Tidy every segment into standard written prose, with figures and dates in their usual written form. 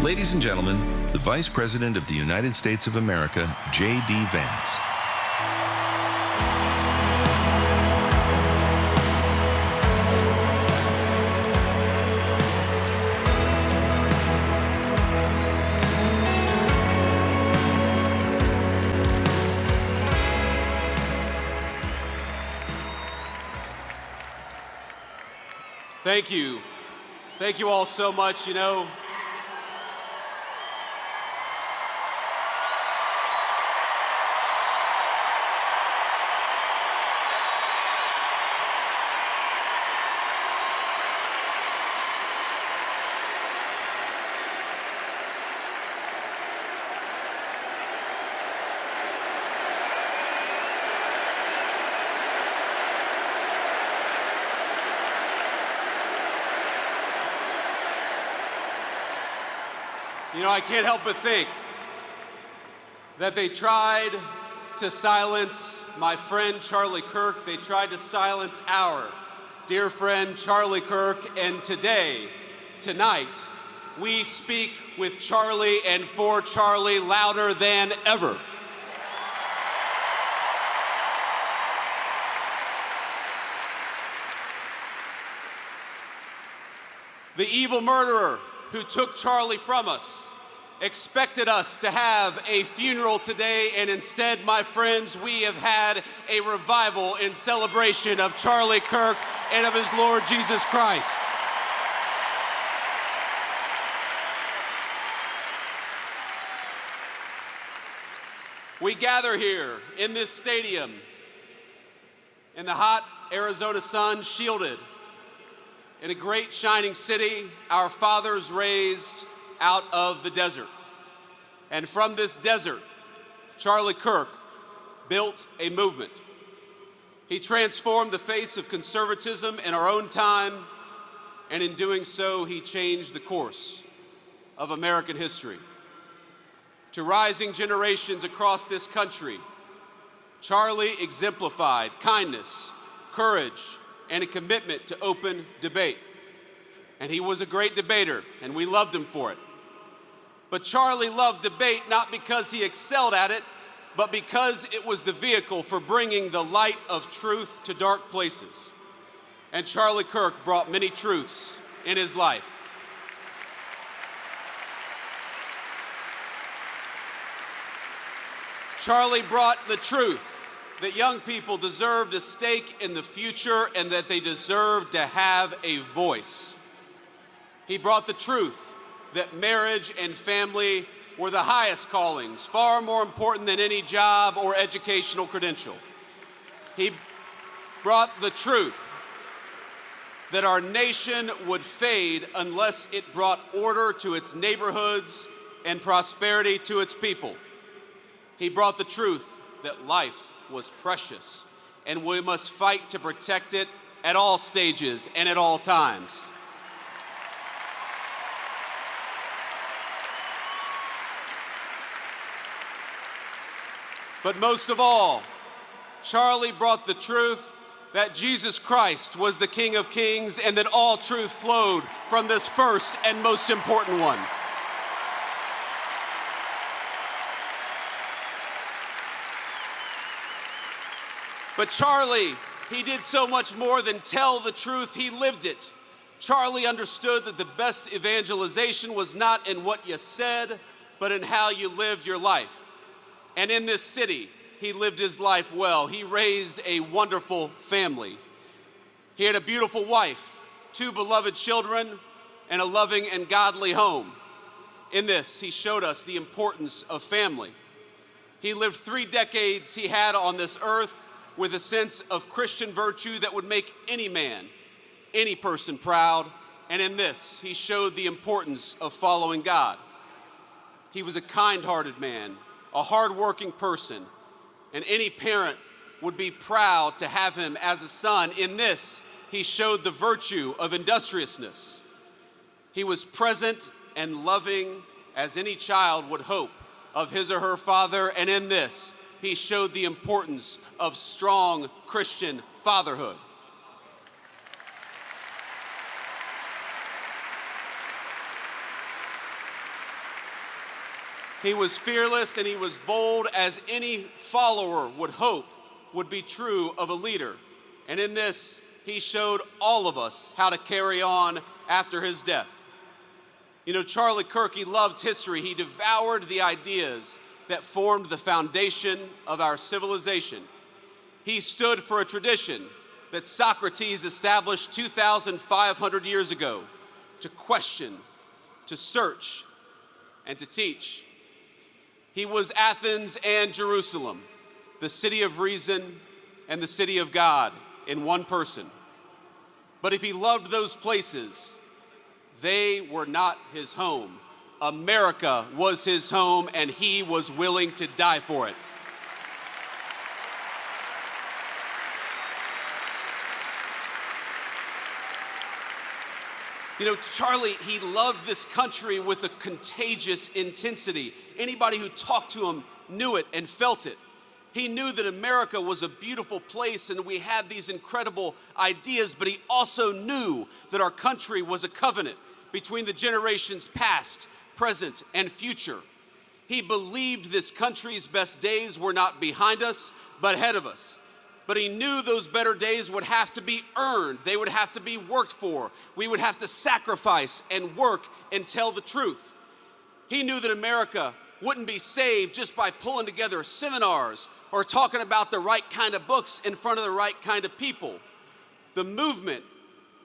Ladies and gentlemen, the Vice President of the United States of America, J.D. Vance. Thank you. Thank you all so much. You know, I can't help but think that they tried to silence my friend Charlie Kirk. They tried to silence our dear friend Charlie Kirk. And tonight, we speak with Charlie and for Charlie louder than ever. The evil murderer who took Charlie from us expected us to have a funeral today, and instead, my friends, we have had a revival in celebration of Charlie Kirk and of his Lord Jesus Christ. We gather here in this stadium in the hot Arizona sun, shielded in a great shining city our fathers raised out of the desert. And from this desert, Charlie Kirk built a movement. He transformed the face of conservatism in our own time, and in doing so, he changed the course of American history. To rising generations across this country, Charlie exemplified kindness, courage, and a commitment to open debate. And he was a great debater, and we loved him for it. But Charlie loved debate not because he excelled at it, but because it was the vehicle for bringing the light of truth to dark places. And Charlie Kirk brought many truths in his life. Charlie brought the truth that young people deserved a stake in the future and that they deserved to have a voice. He brought the truth that marriage and family were the highest callings, far more important than any job or educational credential. He brought the truth that our nation would fade unless it brought order to its neighborhoods and prosperity to its people. He brought the truth that life was precious and we must fight to protect it at all stages and at all times. But most of all, Charlie brought the truth that Jesus Christ was the King of Kings and that all truth flowed from this first and most important one. But Charlie, he did so much more than tell the truth, he lived it. Charlie understood that the best evangelization was not in what you said, but in how you lived your life. And in this city, he lived his life well. He raised a wonderful family. He had a beautiful wife, 2 beloved children, and a loving and godly home. In this, he showed us the importance of family. He lived 3 decades he had on this earth with a sense of Christian virtue that would make any man, any person proud. And in this, he showed the importance of following God. He was a kind-hearted man, a hard-working person, and any parent would be proud to have him as a son. In this, he showed the virtue of industriousness. He was present and loving as any child would hope of his or her father, and in this, he showed the importance of strong Christian fatherhood. He was fearless and he was bold, as any follower would hope would be true of a leader. And in this, he showed all of us how to carry on after his death. You know, Charlie Kirk, he loved history. He devoured the ideas that formed the foundation of our civilization. He stood for a tradition that Socrates established 2,500 years ago: to question, to search, and to teach. He was Athens and Jerusalem, the city of reason and the city of God in one person. But if he loved those places, they were not his home. America was his home, and he was willing to die for it. You know, Charlie, he loved this country with a contagious intensity. Anybody who talked to him knew it and felt it. He knew that America was a beautiful place and we had these incredible ideas, but he also knew that our country was a covenant between the generations past, present, and future. He believed this country's best days were not behind us, but ahead of us. But he knew those better days would have to be earned. They would have to be worked for. We would have to sacrifice and work and tell the truth. He knew that America wouldn't be saved just by pulling together seminars or talking about the right kind of books in front of the right kind of people. The movement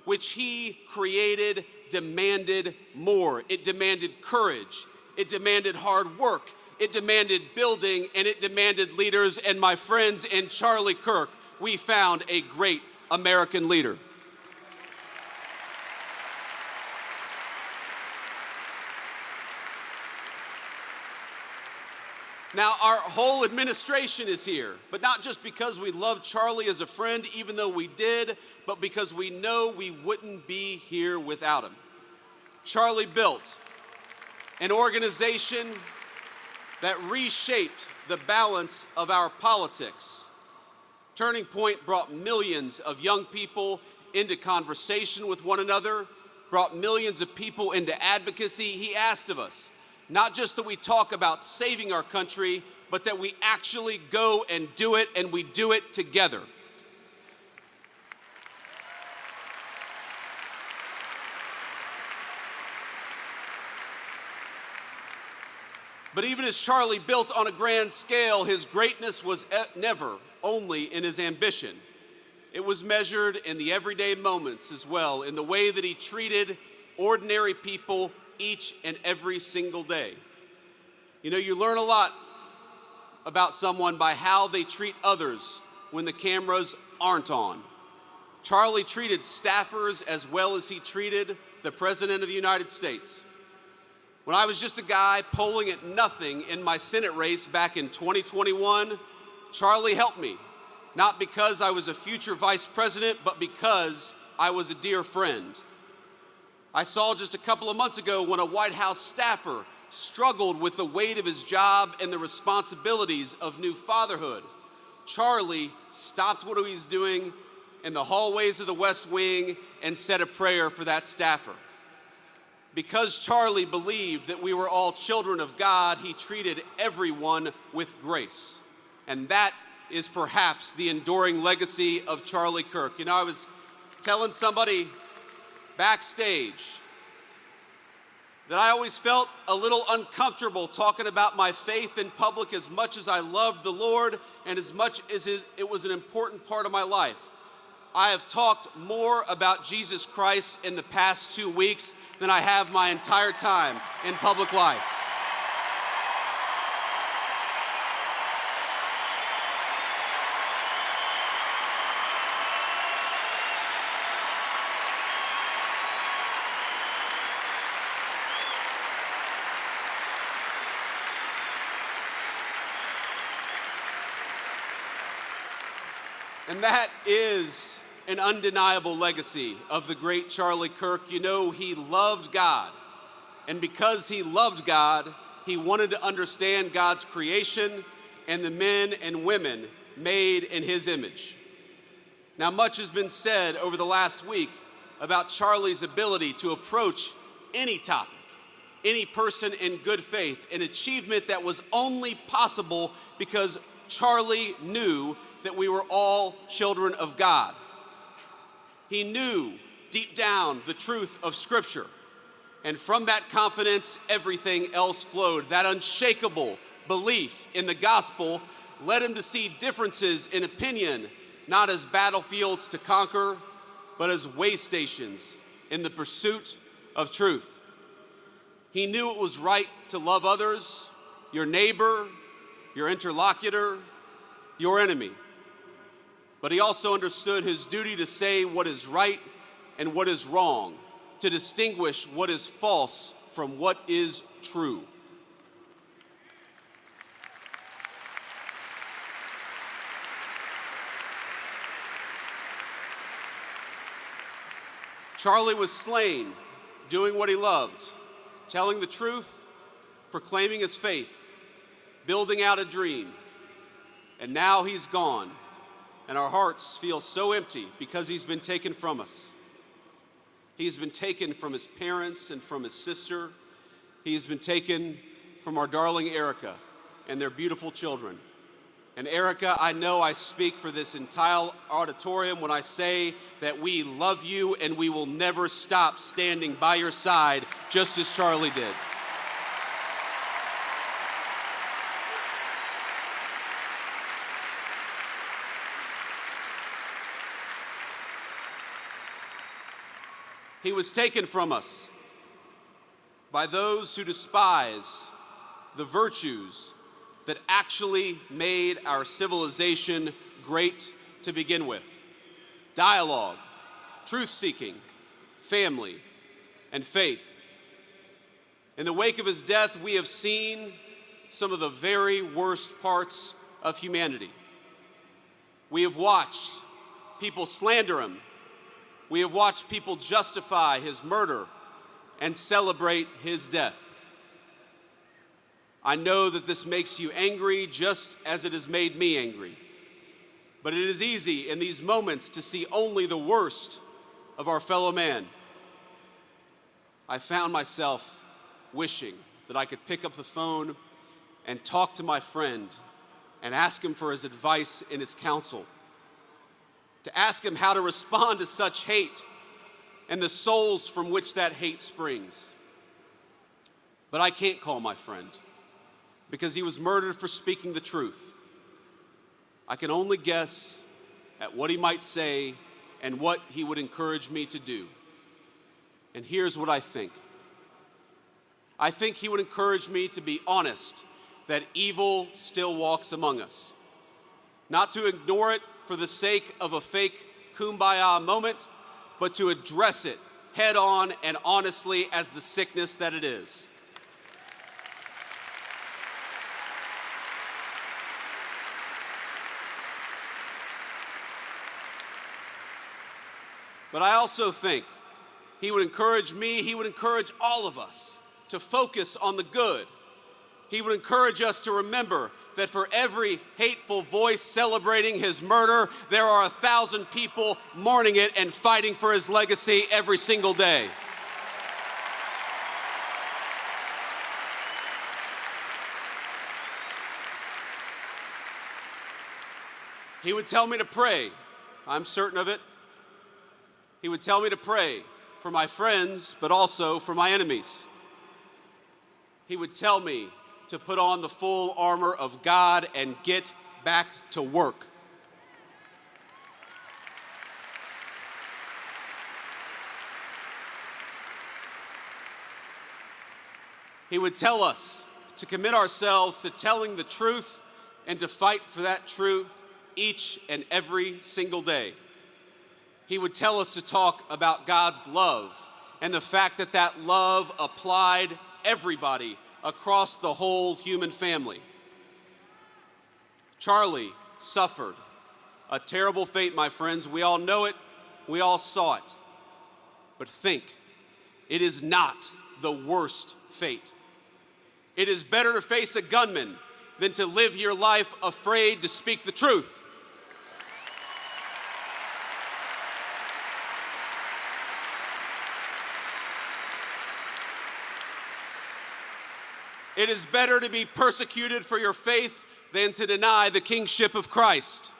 which he created demanded more. It demanded courage. It demanded hard work. It demanded building, and it demanded leaders. And my friends, in Charlie Kirk, we found a great American leader. Now, our whole administration is here, but not just because we love Charlie as a friend, even though we did, but because we know we wouldn't be here without him. Charlie built an organization that reshaped the balance of our politics. Turning Point brought millions of young people into conversation with one another, brought millions of people into advocacy. He asked of us, not just that we talk about saving our country, but that we actually go and do it, and we do it together. But even as Charlie built on a grand scale, his greatness was never only in his ambition. It was measured in the everyday moments as well, in the way that he treated ordinary people each and every single day. You know, you learn a lot about someone by how they treat others when the cameras aren't on. Charlie treated staffers as well as he treated the President of the United States. When I was just a guy polling at nothing in my Senate race back in 2021, Charlie helped me, not because I was a future vice president, but because I was a dear friend. I saw just a couple of months ago when a White House staffer struggled with the weight of his job and the responsibilities of new fatherhood. Charlie stopped what he was doing in the hallways of the West Wing and said a prayer for that staffer. Because Charlie believed that we were all children of God, he treated everyone with grace. And that is perhaps the enduring legacy of Charlie Kirk. You know, I was telling somebody backstage that I always felt a little uncomfortable talking about my faith in public, as much as I loved the Lord and as much as it was an important part of my life. I have talked more about Jesus Christ in the past 2 weeks than I have my entire time in public life. And that is an undeniable legacy of the great Charlie Kirk. You know, he loved God. And because he loved God, he wanted to understand God's creation and the men and women made in his image. Now, much has been said over the last week about Charlie's ability to approach any topic any person in good faith, an achievement that was only possible because Charlie knew that we were all children of God. He knew deep down the truth of Scripture, and from that confidence, everything else flowed. That unshakable belief in the gospel led him to see differences in opinion not as battlefields to conquer, but as way stations in the pursuit of truth. He knew it was right to love others, your neighbor, your interlocutor, your enemy. But he also understood his duty to say what is right and what is wrong, to distinguish what is false from what is true. Charlie was slain, doing what he loved, telling the truth, proclaiming his faith, building out a dream. And now he's gone, and our hearts feel so empty because he's been taken from us. He's been taken from his parents and from his sister. He's been taken from our darling Erica and their beautiful children. And Erica, I know I speak for this entire auditorium when I say that we love you and we will never stop standing by your side, just as Charlie did. He was taken from us by those who despise the virtues that actually made our civilization great to begin with: dialogue, truth-seeking, family, and faith. In the wake of his death, we have seen some of the very worst parts of humanity. We have watched people slander him. We have watched people justify his murder and celebrate his death. I know that this makes you angry just as it has made me angry. But it is easy in these moments to see only the worst of our fellow man. I found myself wishing that I could pick up the phone and talk to my friend and ask him for his advice and his counsel, to ask him how to respond to such hate and the souls from which that hate springs. But I can't call my friend, because he was murdered for speaking the truth. I can only guess at what he might say and what he would encourage me to do. And here's what I think. I think he would encourage me to be honest that evil still walks among us. Not to ignore it for the sake of a fake kumbaya moment, but to address it head on and honestly as the sickness that it is. But I also think he would encourage me, he would encourage all of us to focus on the good. He would encourage us to remember that for every hateful voice celebrating his murder, there are 1,000 people mourning it and fighting for his legacy every single day. He would tell me to pray. I'm certain of it. He would tell me to pray for my friends, but also for my enemies. He would tell me to put on the full armor of God and get back to work. He would tell us to commit ourselves to telling the truth and to fight for that truth each and every single day. He would tell us to talk about God's love and the fact that that love applied everybody across the whole human family. Charlie suffered a terrible fate, my friends. We all know it. We all saw it. But think, it is not the worst fate. It is better to face a gunman than to live your life afraid to speak the truth. It is better to be persecuted for your faith than to deny the kingship of Christ.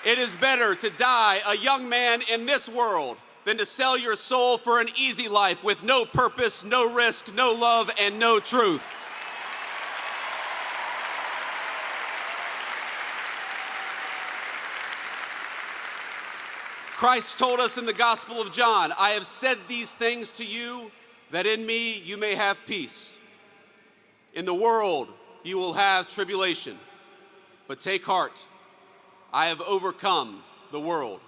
It is better to die a young man in this world than to sell your soul for an easy life with no purpose, no risk, no love, and no truth. Christ told us in the Gospel of John, I have said these things to you, that in me you may have peace. In the world you will have tribulation, but take heart, I have overcome the world.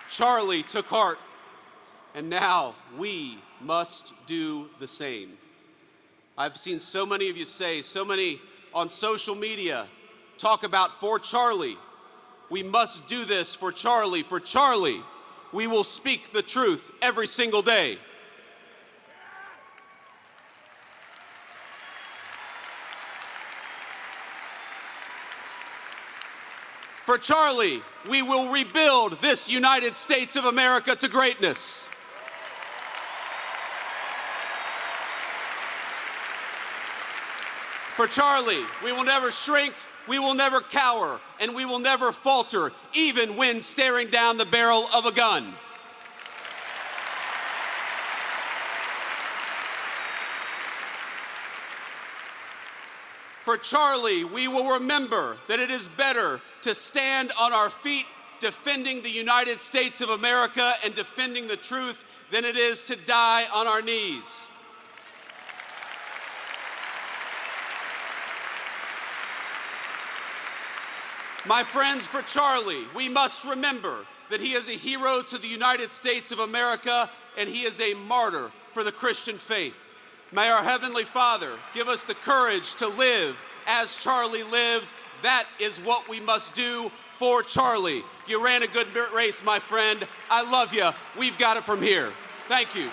Charlie took heart, and now we must do the same. I've seen so many of you say, so many on social media, talk about for Charlie. We must do this for Charlie. For Charlie, we will speak the truth every single day. For Charlie, we will rebuild this United States of America to greatness. For Charlie, we will never shrink, we will never cower, and we will never falter, even when staring down the barrel of a gun. For Charlie, we will remember that it is better to stand on our feet defending the United States of America and defending the truth than it is to die on our knees. My friends, for Charlie, we must remember that he is a hero to the United States of America and he is a martyr for the Christian faith. May our Heavenly Father give us the courage to live as Charlie lived. That is what we must do for Charlie. You ran a good race, my friend. I love you. We've got it from here. Thank you.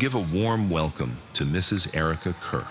give a warm welcome to Mrs. Erica Kirk.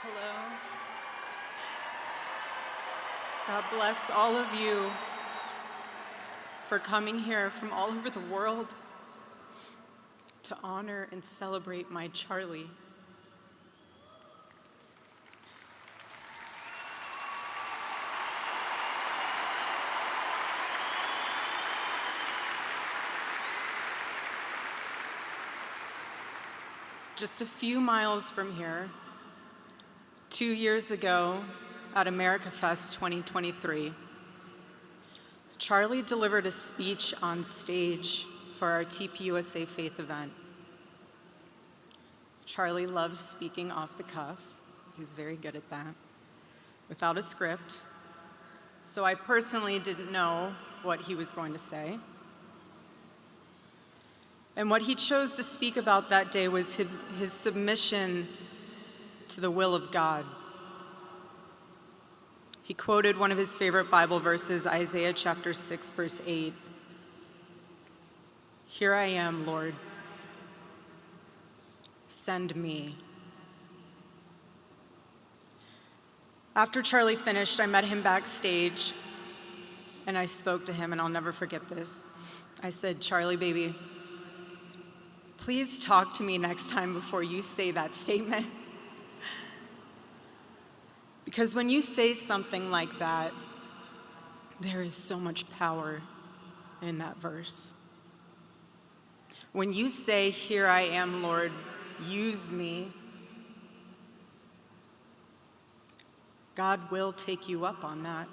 Hello. God bless all of you for coming here from all over the world to honor and celebrate my Charlie. Just a few miles from here, 2 years ago at America Fest 2023, Charlie delivered a speech on stage for our TPUSA Faith event. Charlie loves speaking off the cuff. He was very good at that, without a script. So I personally didn't know what he was going to say. And what he chose to speak about that day was his submission to the will of God. He quoted one of his favorite Bible verses, Isaiah chapter 6, verse 8. "Here I am, Lord. Send me." After Charlie finished, I met him backstage, and I spoke to him, and I'll never forget this. I said, "Charlie, baby, please talk to me next time before you say that statement. Because when you say something like that, there is so much power in that verse. When you say, 'Here I am, Lord, use me,' God will take you up on that."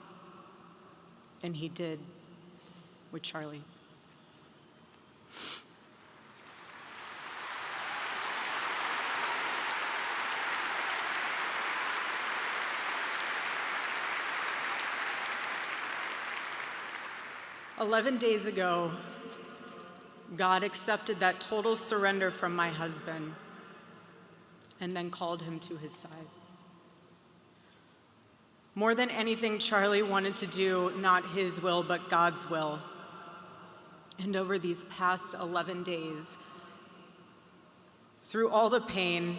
And he did with Charlie. "11 days ago, God accepted that total surrender from my husband and then called him to his side. More than anything, Charlie wanted to do not his will, but God's will. And over these past 11 days, through all the pain,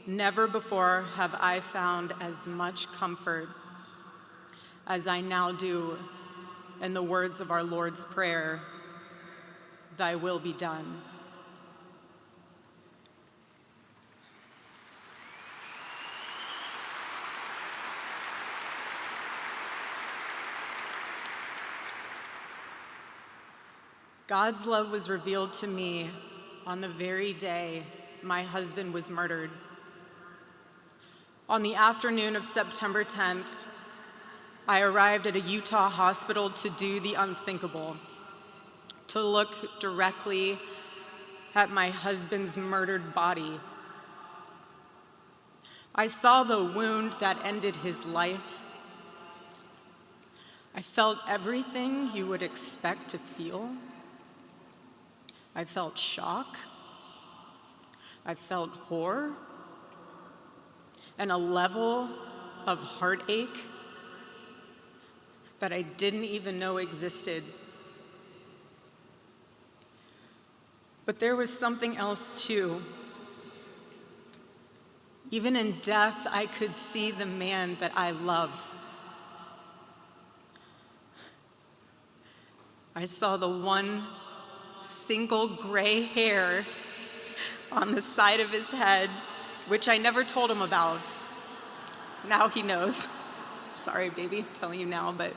never before have I found as much comfort as I now do in the words of our Lord's Prayer, 'Thy will be done.' God's love was revealed to me on the very day my husband was murdered. On the afternoon of September 10th, I arrived at a Utah hospital to do the unthinkable, to look directly at my husband's murdered body. I saw the wound that ended his life. I felt everything you would expect to feel. I felt shock. I felt horror and a level of heartache that I didn't even know existed. But there was something else too. Even in death, I could see the man that I love. I saw the one single gray hair on the side of his head, which I never told him about. Now he knows. Sorry, baby, telling you now, but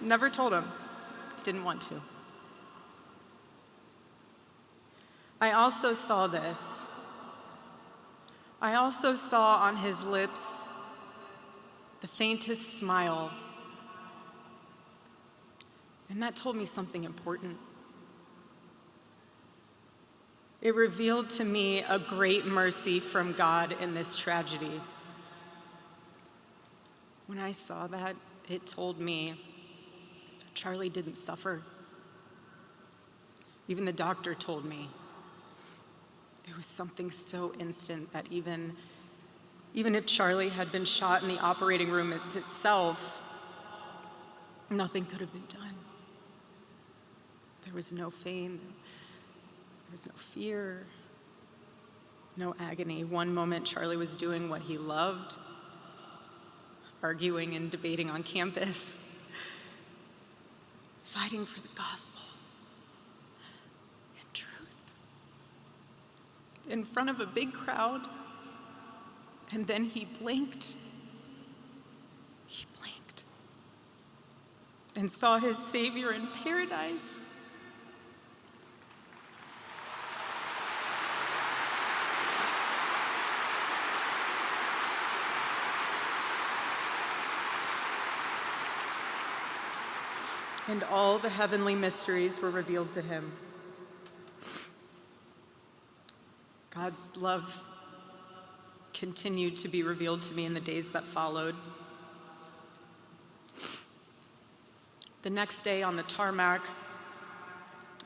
never told him. Didn't want to. I also saw this. I also saw on his lips the faintest smile. And that told me something important. It revealed to me a great mercy from God in this tragedy. When I saw that, it told me Charlie didn't suffer. Even the doctor told me. It was something so instant that even if Charlie had been shot in the operating room itself, nothing could have been done. There was no pain. There was no fear, no agony. One moment, Charlie was doing what he loved, arguing and debating on campus, fighting for the gospel and truth in front of a big crowd. And then he blinked. He blinked and saw his Savior in paradise. And all the heavenly mysteries were revealed to him. God's love continued to be revealed to me in the days that followed. The next day on the tarmac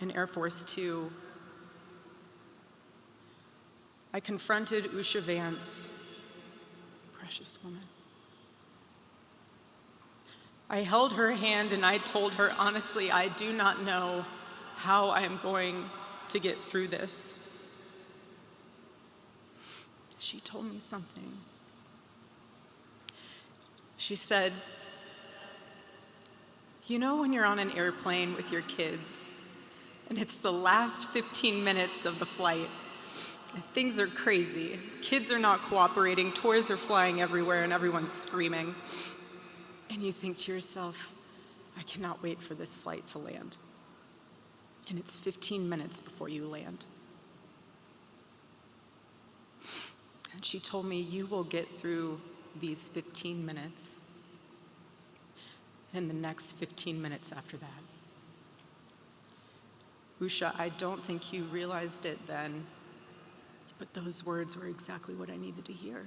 in Air Force Two, I confronted Usha Vance, precious woman. I held her hand and I told her, honestly, I do not know how I am going to get through this. She told me something. She said, you know when you're on an airplane with your kids and it's the last 15 minutes of the flight and things are crazy, kids are not cooperating, toys are flying everywhere and everyone's screaming. And you think to yourself, I cannot wait for this flight to land. And it's 15 minutes before you land. And she told me, you will get through these 15 minutes and the next 15 minutes after that. Usha, I don't think you realized it then, but those words were exactly what I needed to hear.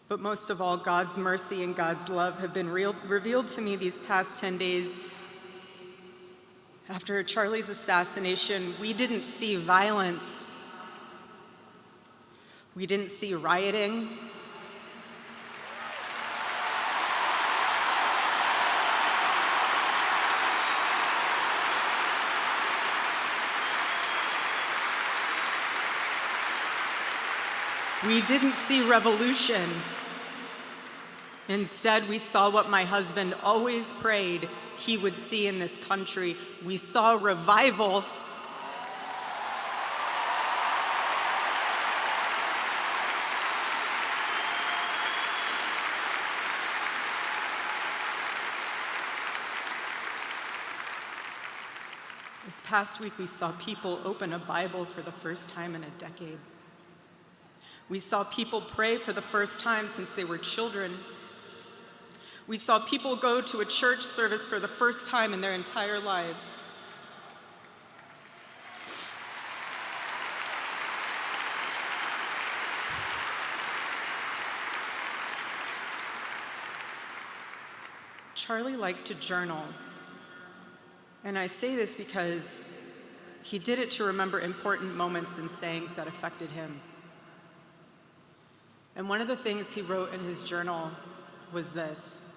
But most of all, God's mercy and God's love have been revealed to me these past 10 days. After Charlie's assassination, we didn't see violence. We didn't see rioting. We didn't see revolution. Instead, we saw what my husband always prayed he would see in this country. We saw revival. This past week, we saw people open a Bible for the first time in a decade. We saw people pray for the first time since they were children. We saw people go to a church service for the first time in their entire lives. Charlie liked to journal. And I say this because he did it to remember important moments and sayings that affected him. And one of the things he wrote in his journal was this: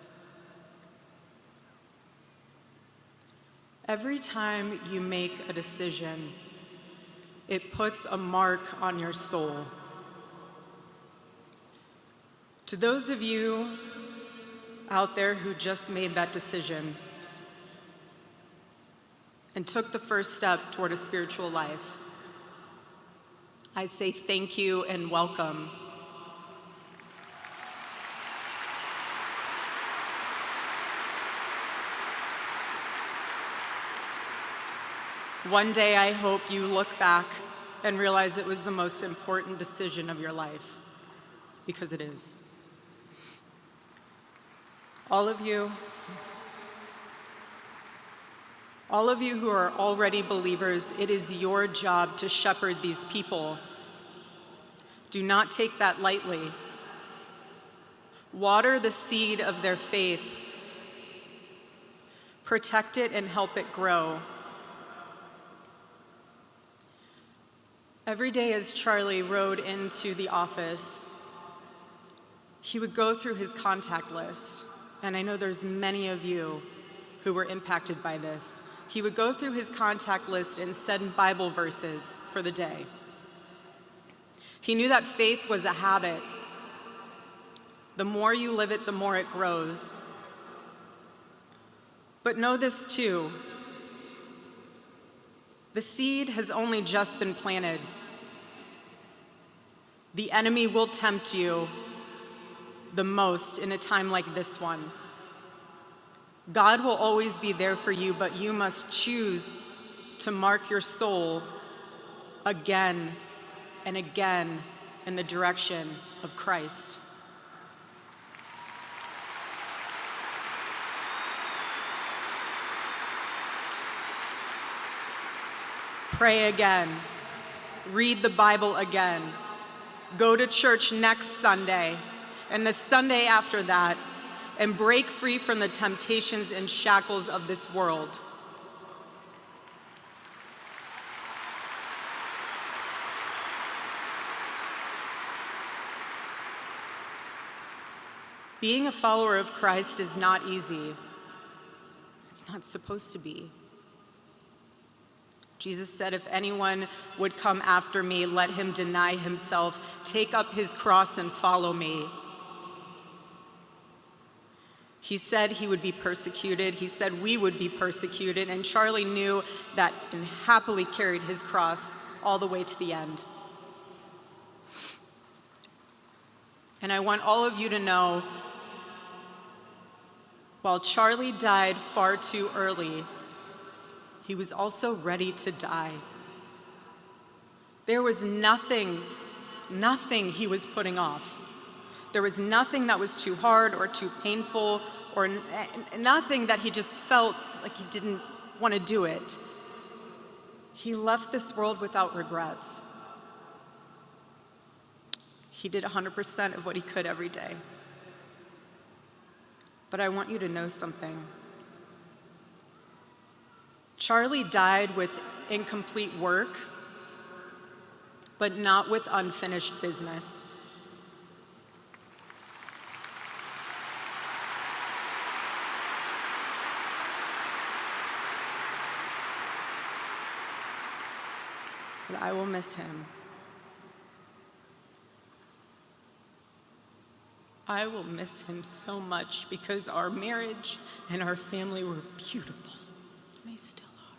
every time you make a decision, it puts a mark on your soul. To those of you out there who just made that decision and took the first step toward a spiritual life, I say thank you and welcome. One day I hope you look back and realize it was the most important decision of your life, because it is. All of you who are already believers, it is your job to shepherd these people. Do not take that lightly. Water the seed of their faith. Protect it and help it grow. Every day as Charlie rode into the office, he would go through his contact list. And I know there's many of you who were impacted by this. He would go through his contact list and send Bible verses for the day. He knew that faith was a habit. The more you live it, the more it grows. But know this too: the seed has only just been planted. The enemy will tempt you the most in a time like this one. God will always be there for you, but you must choose to mark your soul again and again in the direction of Christ. Pray again. Read the Bible again. Go to church next Sunday and the Sunday after that, and break free from the temptations and shackles of this world. Being a follower of Christ is not easy. It's not supposed to be. Jesus said, if anyone would come after me, let him deny himself, take up his cross and follow me. He said he would be persecuted. He said we would be persecuted. And Charlie knew that and happily carried his cross all the way to the end. And I want all of you to know, while Charlie died far too early, he was also ready to die. There was nothing he was putting off. There was nothing that was too hard or too painful, or nothing that he just felt like he didn't want to do it. He left this world without regrets. He did 100% of what he could every day. But I want you to know something. Charlie died with incomplete work, but not with unfinished business. But I will miss him. I will miss him so much, because our marriage and our family were beautiful. They still are.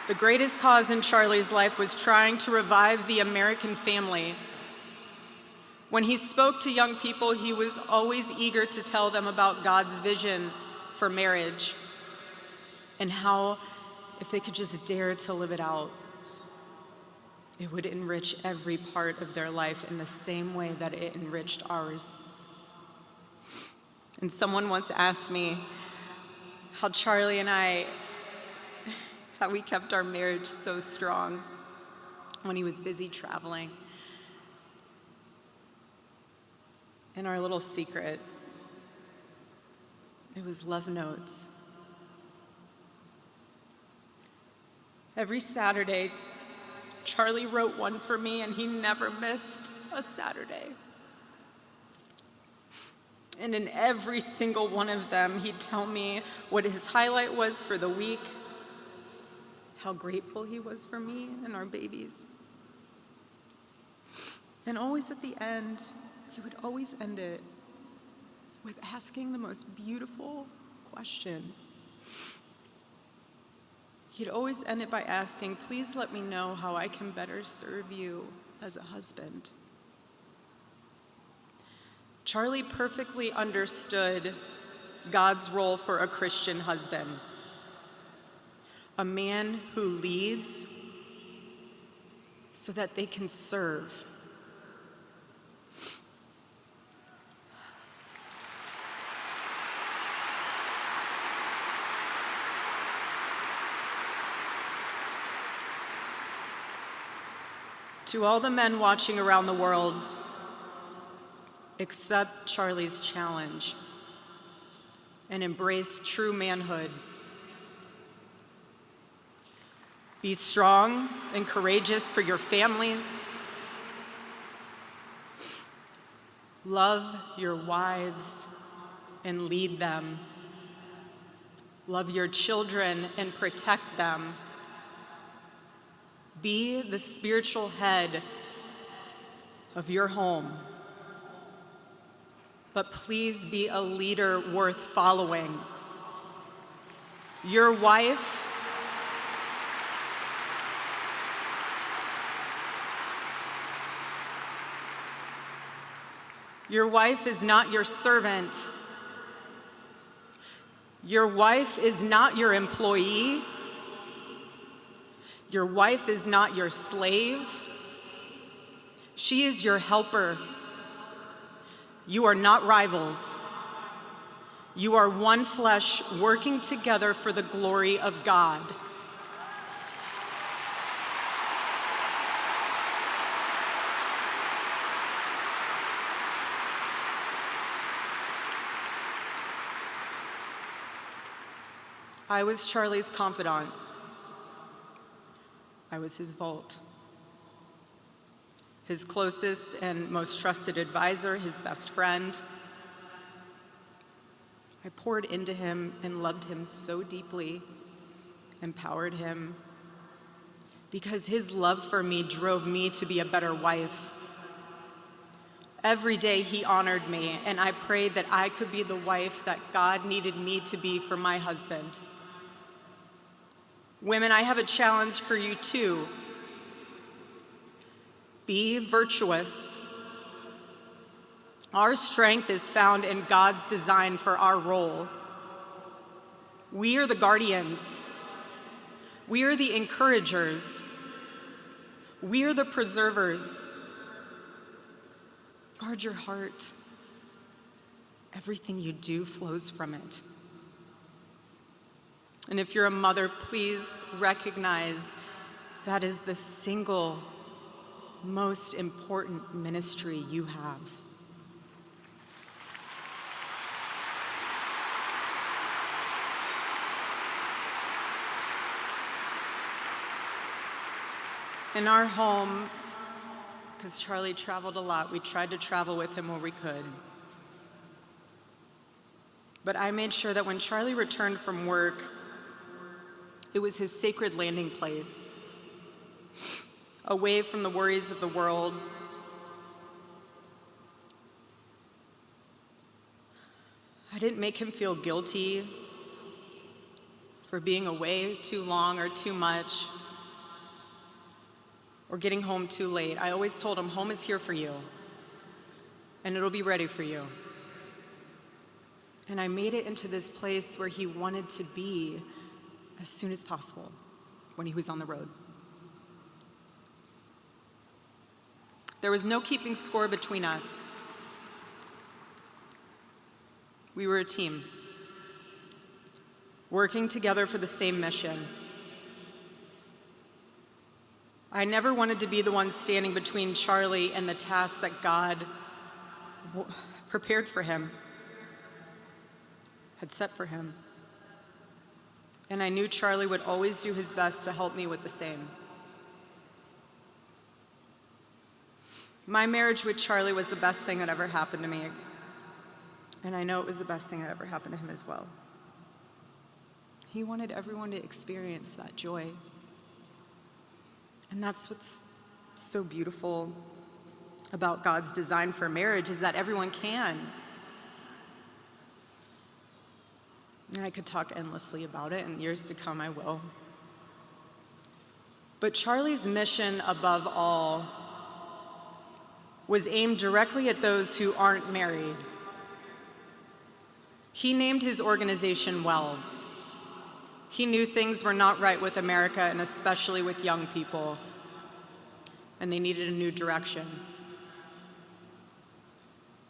The greatest cause in Charlie's life was trying to revive the American family. When he spoke to young people, he was always eager to tell them about God's vision for marriage and how, if they could just dare to live it out, it would enrich every part of their life in the same way that it enriched ours. And someone once asked me how Charlie and I, how we kept our marriage so strong when he was busy traveling. And our little secret, it was love notes. Every Saturday, Charlie wrote one for me, and he never missed a Saturday. And in every single one of them, he'd tell me what his highlight was for the week, how grateful he was for me and our babies. And always at the end, he would always end it with asking the most beautiful question. He'd always end it by asking, "Please let me know how I can better serve you as a husband." Charlie perfectly understood God's role for a Christian husband, a man who leads so that they can serve. To all the men watching around the world, accept Charlie's challenge and embrace true manhood. Be strong and courageous for your families. Love your wives and lead them. Love your children and protect them. Be the spiritual head of your home. But please be a leader worth following. Your wife is not your servant. Your wife is not your employee. Your wife is not your slave. She is your helper. You are not rivals. You are one flesh working together for the glory of God. I was Charlie's confidant. I was his vault, his closest and most trusted advisor, his best friend. I poured into him and loved him so deeply, empowered him, because his love for me drove me to be a better wife. Every day he honored me, and I prayed that I could be the wife that God needed me to be for my husband. Women, I have a challenge for you too. Be virtuous. Our strength is found in God's design for our role. We are the guardians. We are the encouragers. We are the preservers. Guard your heart. Everything you do flows from it. And if you're a mother, please recognize that is the single most important ministry you have. In our home, because Charlie traveled a lot, we tried to travel with him where we could. But I made sure that when Charlie returned from work, it was his sacred landing place, away from the worries of the world. I didn't make him feel guilty for being away too long or too much, or getting home too late. I always told him, home is here for you, and it'll be ready for you. And I made it into this place where he wanted to be as soon as possible when he was on the road. There was no keeping score between us. We were a team, working together for the same mission. I never wanted to be the one standing between Charlie and the task that God prepared for him, had set for him. And I knew Charlie would always do his best to help me with the same. My marriage with Charlie was the best thing that ever happened to me. And I know it was the best thing that ever happened to him as well. He wanted everyone to experience that joy. And that's what's so beautiful about God's design for marriage, is that everyone can. And I could talk endlessly about it, and years to come I will. But Charlie's mission above all was aimed directly at those who aren't married. He named his organization well. He knew things were not right with America, and especially with young people, and they needed a new direction.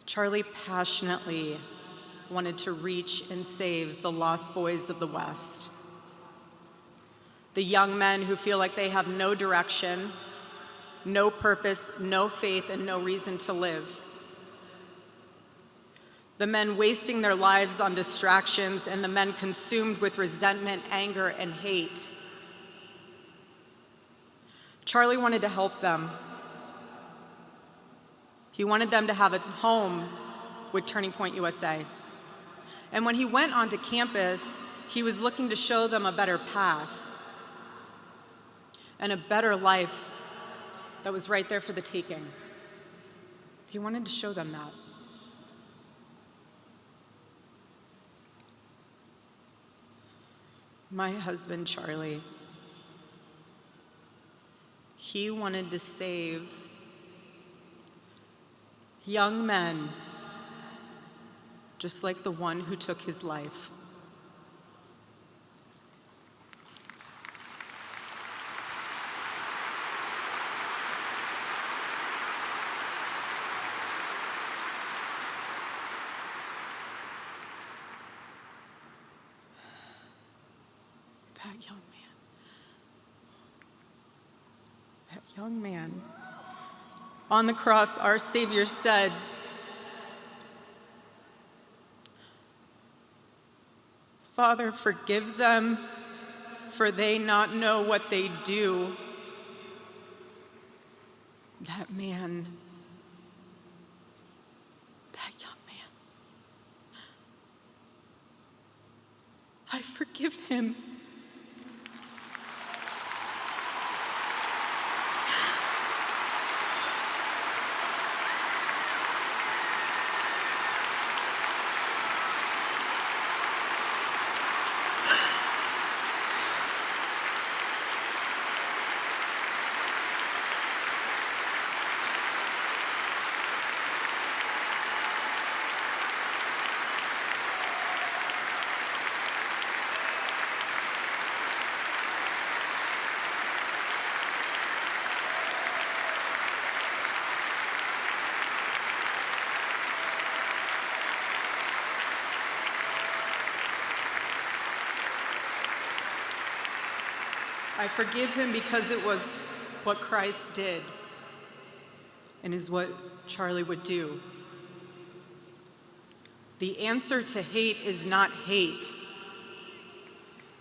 Charlie passionately wanted to reach and save the lost boys of the West, the young men who feel like they have no direction, no purpose, no faith, and no reason to live. The men wasting their lives on distractions, and the men consumed with resentment, anger, and hate. Charlie wanted to help them. He wanted them to have a home with Turning Point USA. And when he went onto campus, he was looking to show them a better path and a better life that was right there for the taking. He wanted to show them that. My husband, Charlie, he wanted to save young men just like the one who took his life. That young man. On the cross, our Savior said, "Father, forgive them, for they not know what they do." That man, that young man, I forgive him. I forgive him because it was what Christ did and is what Charlie would do. The answer to hate is not hate.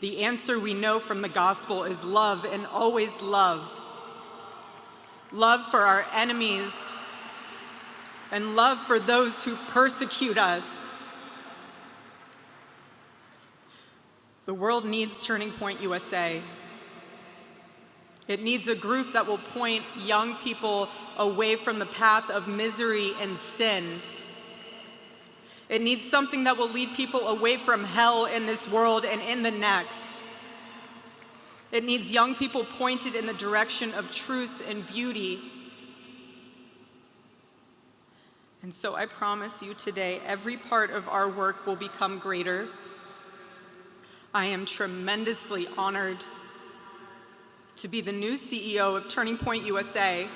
The answer we know from the gospel is love, and always love. Love for our enemies and love for those who persecute us. The world needs Turning Point USA. It needs a group that will point young people away from the path of misery and sin. It needs something that will lead people away from hell in this world and in the next. It needs young people pointed in the direction of truth and beauty. And so I promise you today, every part of our work will become greater. I am tremendously honored to be the new CEO of Turning Point USA.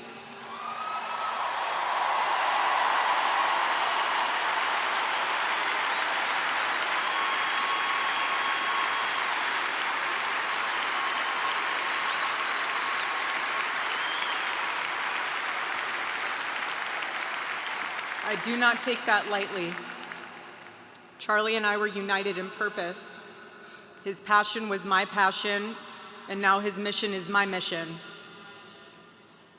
I do not take that lightly. Charlie and I were united in purpose. His passion was my passion, and now his mission is my mission.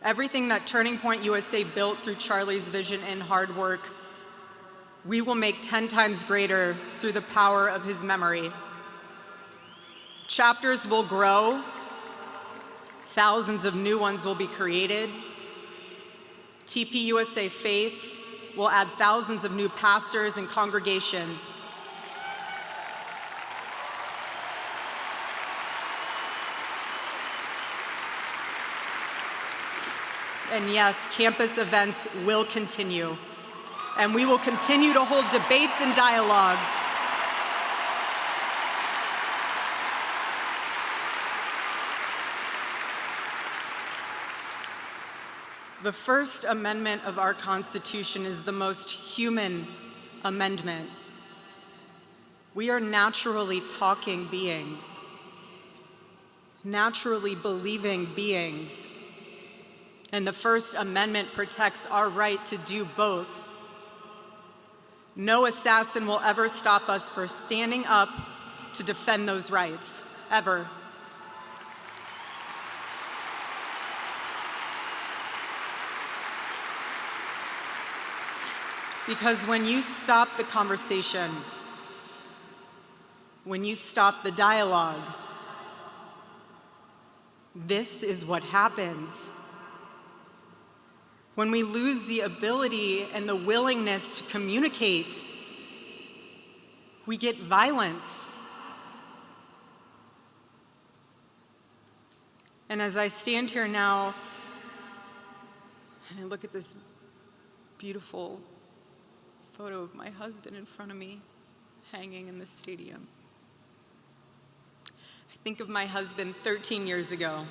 Everything that Turning Point USA built through Charlie's vision and hard work, we will make 10 times greater through the power of his memory. Chapters will grow, thousands of new ones will be created. TPUSA Faith will add thousands of new pastors and congregations. And yes, campus events will continue, and we will continue to hold debates and dialogue. The First Amendment of our Constitution is the most human amendment. We are naturally talking beings, naturally believing beings, and the First Amendment protects our right to do both. No assassin will ever stop us from standing up to defend those rights, ever. Because when you stop the conversation, when you stop the dialogue, this is what happens. When we lose the ability and the willingness to communicate, we get violence. And as I stand here now, and I look at this beautiful photo of my husband in front of me, hanging in the stadium, I think of my husband 13 years ago.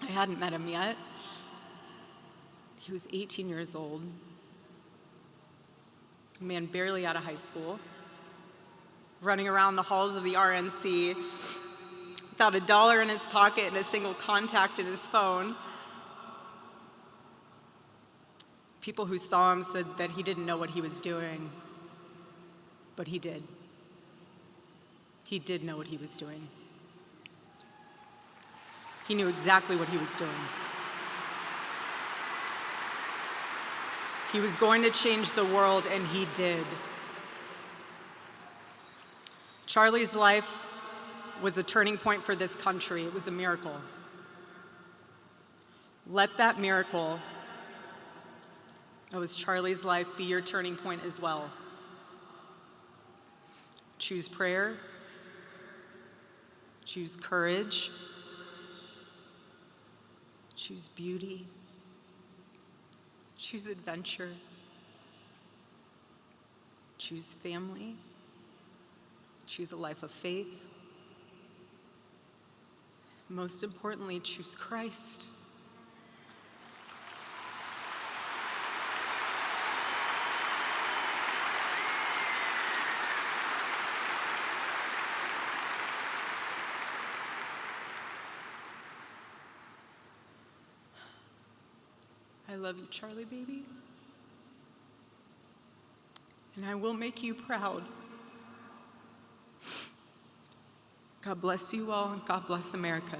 I hadn't met him yet. He was 18 years old, a man barely out of high school, running around the halls of the RNC without $1 in his pocket and a single contact in his phone. People who saw him said that he didn't know what he was doing, but he did. He did know what he was doing. He knew exactly what he was doing. He was going to change the world, and he did. Charlie's life was a turning point for this country. It was a miracle. Let that miracle that was Charlie's life be your turning point as well. Choose prayer. Choose courage. Choose beauty. Choose adventure. Choose family. Choose a life of faith. Most importantly, choose Christ. I love you, Charlie, baby. And I will make you proud. God bless you all, and God bless America.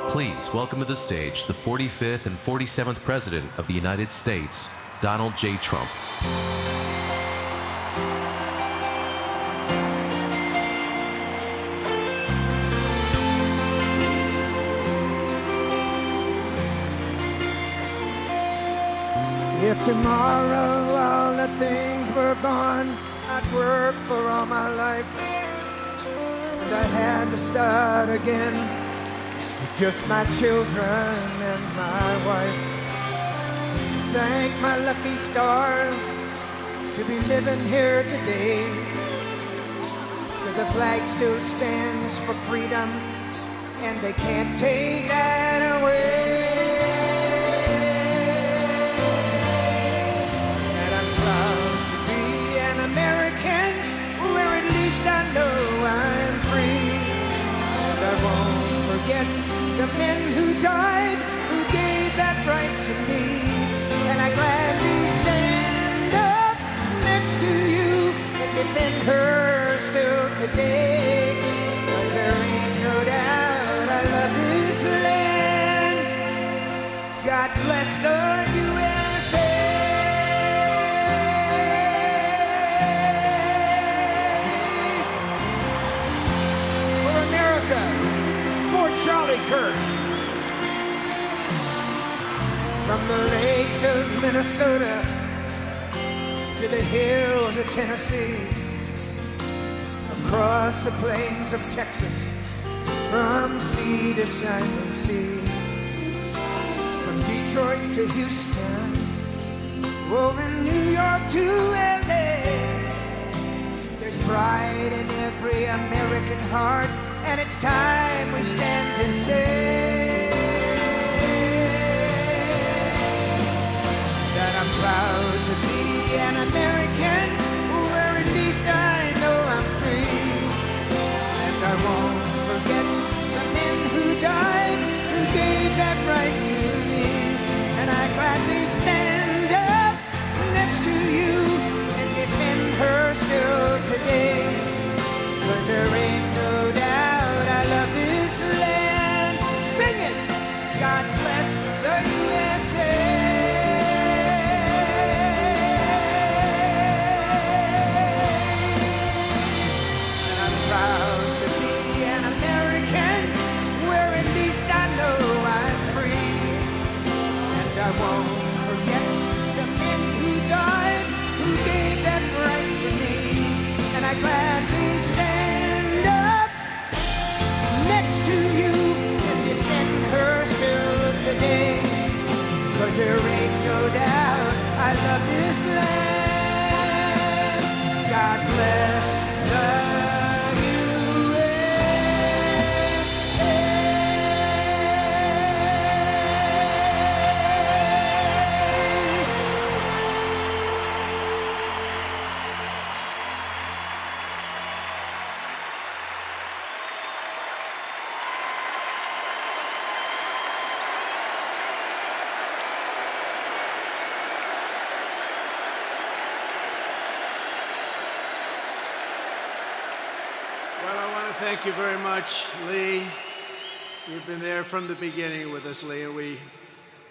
Please welcome to the stage the 45th and 47th President of the United States, Donald J. Trump. If tomorrow all the things were gone, I'd work for all my life, and I had to start again with just my children and my wife. Thank my lucky stars to be living here today, 'cause the flag still stands for freedom, and they can't take that away. I know I'm free, and I won't forget the men who died, who gave that right to me. And I gladly stand up next to you and defend her still today. 'Cause there ain't no doubt I love this land. God bless the USA. Charlie Kirk. From the lakes of Minnesota to the hills of Tennessee, across the plains of Texas, from sea to shining sea, from Detroit to Houston, over New York to LA. There's pride in every American heart, and it's time we stand and say that I'm proud to be an American, where at least I know I'm free. And I won't forget the men who died, who gave that right to me. And I gladly stand up next to you and defend her still today. 'Cause there ain't no doubt I love this land. Sing it! God bless the USA. And I'm proud to be an American, where at least I know I'm free. And I won't forget the men who died, who gave that right to me. And I gladly stand up next to you and defend her still today. 'Cause there ain't no doubt I love this land. God bless the Thank you very much, Lee. You've been there from the beginning with us, Lee, and we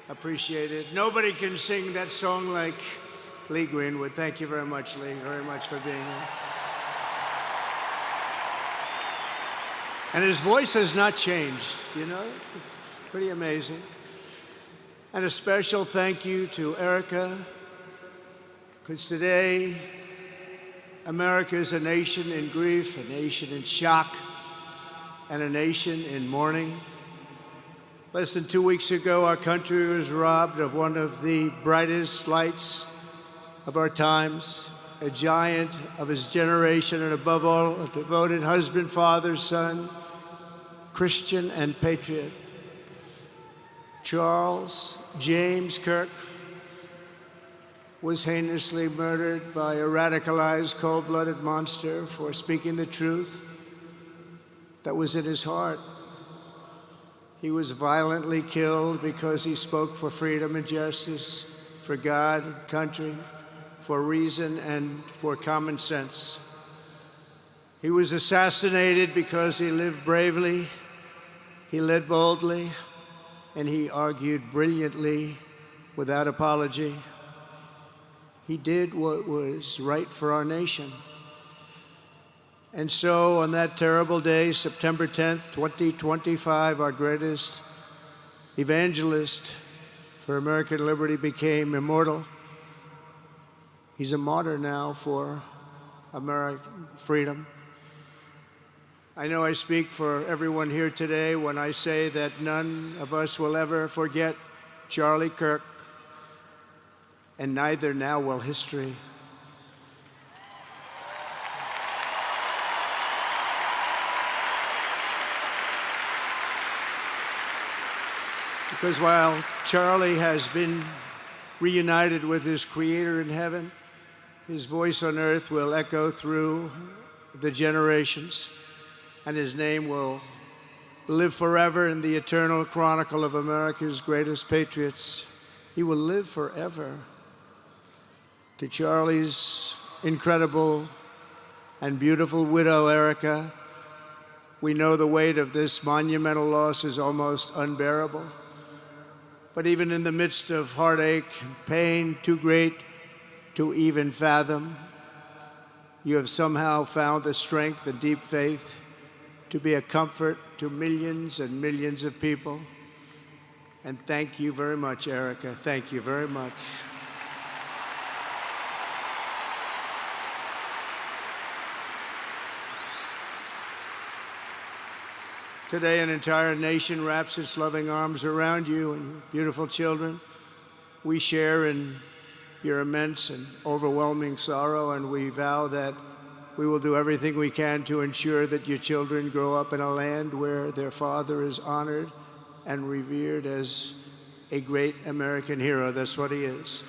appreciate it. Nobody can sing that song like Lee Greenwood. Thank you very much, Lee, very much for being here. And his voice has not changed, you know? Pretty amazing. And a special thank you to Erica, because today, America is a nation in grief, a nation in shock, and a nation in mourning. Less than 2 weeks ago, our country was robbed of one of the brightest lights of our times, a giant of his generation, and above all, a devoted husband, father, son, Christian, and patriot. Charles James Kirk was heinously murdered by a radicalized, cold-blooded monster for speaking the truth that was in his heart. He was violently killed because he spoke for freedom and justice, for God, country, for reason, and for common sense. He was assassinated because he lived bravely He led boldly, and he argued brilliantly without apology. He did what was right for our nation. And so on that terrible day, September 10th, 2025, our greatest evangelist for American liberty became immortal. He's a martyr now for American freedom. I know I speak for everyone here today when I say that none of us will ever forget Charlie Kirk, and neither now will history. Because while Charlie has been reunited with his Creator in heaven, his voice on earth will echo through the generations, and his name will live forever in the eternal chronicle of America's greatest patriots. He will live forever. To Charlie's incredible and beautiful widow, Erica, we know the weight of this monumental loss is almost unbearable. But even in the midst of heartache and pain too great to even fathom, you have somehow found the strength and deep faith to be a comfort to millions and millions of people. And thank you very much, Erica. Thank you very much. Today, an entire nation wraps its loving arms around you and your beautiful children. We share in your immense and overwhelming sorrow, and we vow that we will do everything we can to ensure that your children grow up in a land where their father is honored and revered as a great American hero. That's what he is.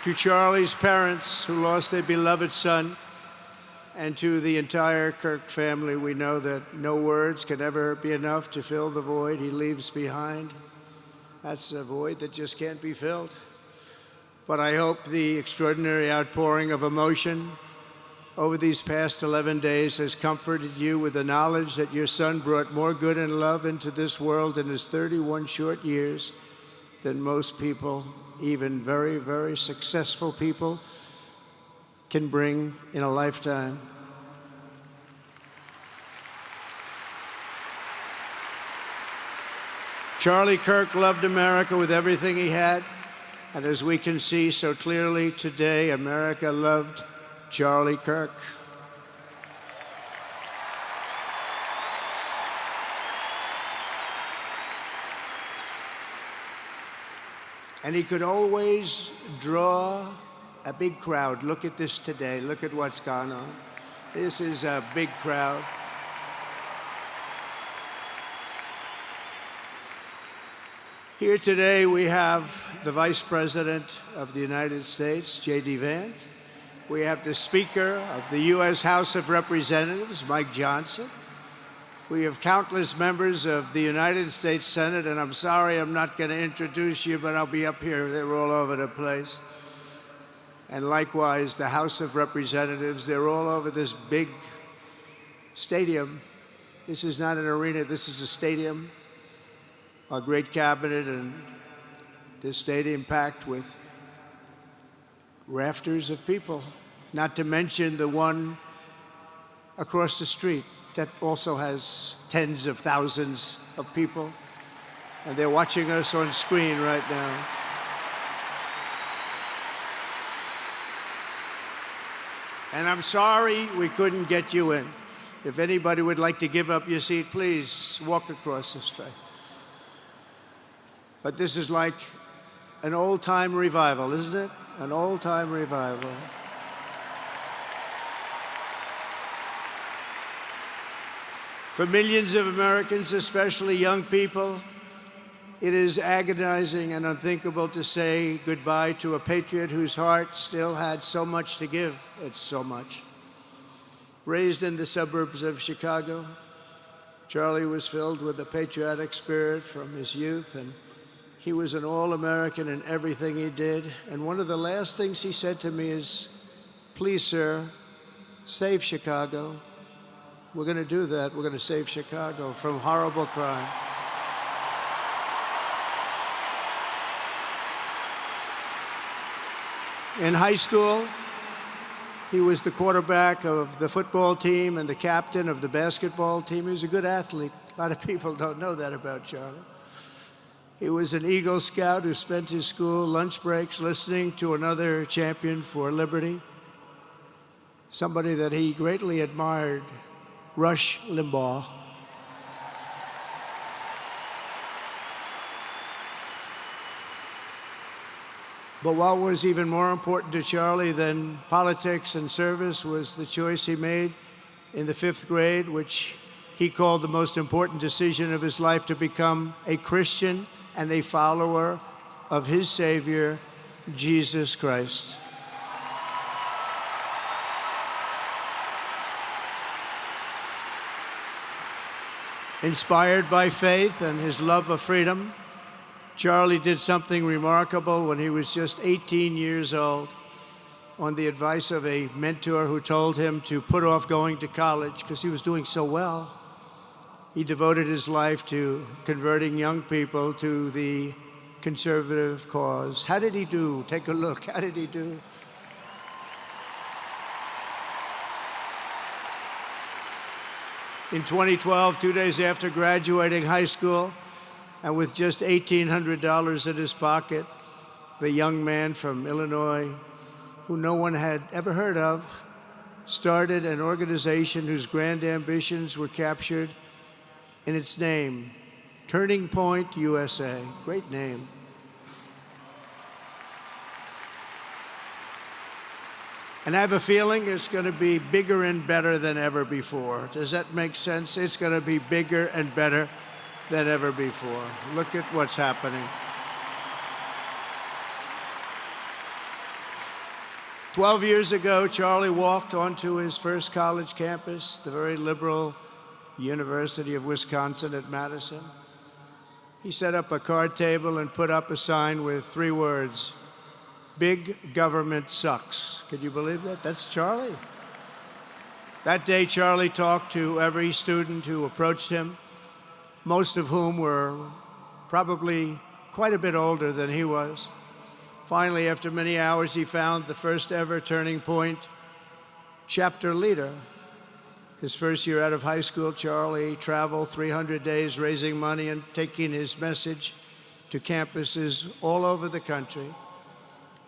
To Charlie's parents who lost their beloved son, and to the entire Kirk family, we know that no words can ever be enough to fill the void he leaves behind. That's a void that just can't be filled. But I hope the extraordinary outpouring of emotion over these past 11 days has comforted you with the knowledge that your son brought more good and love into this world in his 31 short years than most people, even very, very successful people, can bring in a lifetime. Charlie Kirk loved America with everything he had, and as we can see so clearly today, America loved Charlie Kirk. And he could always draw a big crowd. Look at this today. Look at what's gone on. This is a big crowd. Here today we have the Vice President of the United States, J.D. Vance. We have the Speaker of the U.S. House of Representatives, Mike Johnson. We have countless members of the United States Senate, and I'm sorry I'm not going to introduce you, but I'll be up here. They're all over the place. And likewise, the House of Representatives, they're all over this big stadium. This is not an arena, this is a stadium. Our great cabinet and this stadium packed with rafters of people, not to mention the one across the street that also has tens of thousands of people, and they're watching us on screen right now. And I'm sorry we couldn't get you in. If anybody would like to give up your seat, please walk across the street. But this is like an old-time revival, isn't it? An old-time revival. For millions of Americans, especially young people, it is agonizing and unthinkable to say goodbye to a patriot whose heart still had so much to give. It's so much. Raised in the suburbs of Chicago, Charlie was filled with a patriotic spirit from his youth, and he was an all-American in everything he did. And one of the last things he said to me is, "Please, sir, save Chicago. We're going to do that. We're going to save Chicago from horrible crime. In high school, he was the quarterback of the football team and the captain of the basketball team. He was a good athlete. A lot of people don't know that about Charlie. He was an Eagle Scout who spent his school lunch breaks listening to another champion for liberty, somebody that he greatly admired, Rush Limbaugh. But what was even more important to Charlie than politics and service was the choice he made in the 5th grade, which he called the most important decision of his life, to become a Christian and a follower of his Savior, Jesus Christ. Inspired by faith and his love of freedom, Charlie did something remarkable when he was just 18 years old. On the advice of a mentor who told him to put off going to college because he was doing so well, he devoted his life to converting young people to the conservative cause. How did he do? Take a look. How did he do? In 2012, 2 days after graduating high school, and with just $1,800 in his pocket, the young man from Illinois, who no one had ever heard of, started an organization whose grand ambitions were captured in its name, Turning Point USA. Great name. And I have a feeling it's going to be bigger and better than ever before. Does that make sense? It's going to be bigger and better than ever before. Look at what's happening. 12 years ago, Charlie walked onto his first college campus, the very liberal University of Wisconsin at Madison. He set up a card table and put up a sign with 3 words: "Big government sucks." Could you believe that? That's Charlie. That day, Charlie talked to every student who approached him, most of whom were probably quite a bit older than he was. Finally, after many hours, he found the first ever Turning Point chapter leader. His first year out of high school, Charlie traveled 300 days raising money and taking his message to campuses all over the country.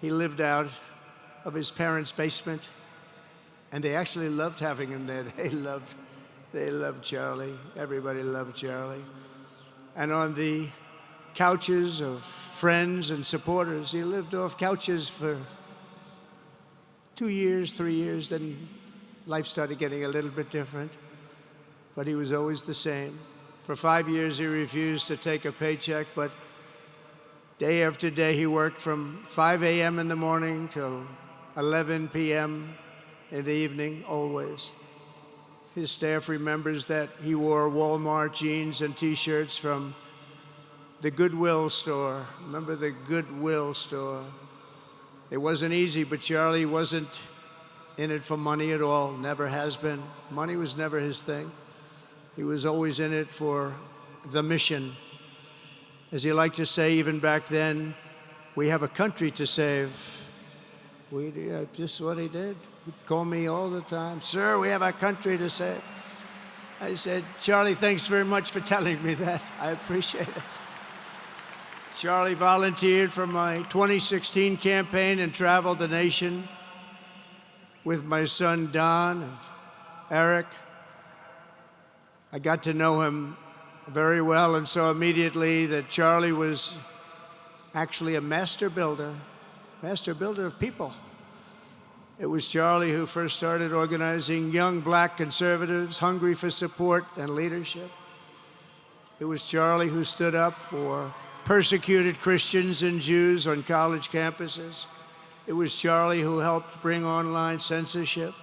He lived out of his parents' basement, and they actually loved having him there. They loved Charlie. Everybody loved Charlie. And on the couches of friends and supporters, he lived off couches for 2 years, 3 years, then life started getting a little bit different, but he was always the same. For 5 years, he refused to take a paycheck, but day after day, he worked from 5 a.m. in the morning till 11 p.m. in the evening, always. His staff remembers that he wore Walmart jeans and T-shirts from the Goodwill store. Remember the Goodwill store? It wasn't easy, but Charlie wasn't in it for money at all, never has been. Money was never his thing. He was always in it for the mission. As he liked to say even back then, we have a country to save. Just what he did. He'd call me all the time, "Sir, we have a country to save." I said, "Charlie, thanks very much for telling me that. I appreciate it." Charlie volunteered for my 2016 campaign and traveled the nation with my son Don and Eric. I got to know him very well and saw immediately that Charlie was actually a master builder of people. It was Charlie who first started organizing young black conservatives hungry for support and leadership. It was Charlie who stood up for persecuted Christians and Jews on college campuses. It was Charlie who helped bring online censorship,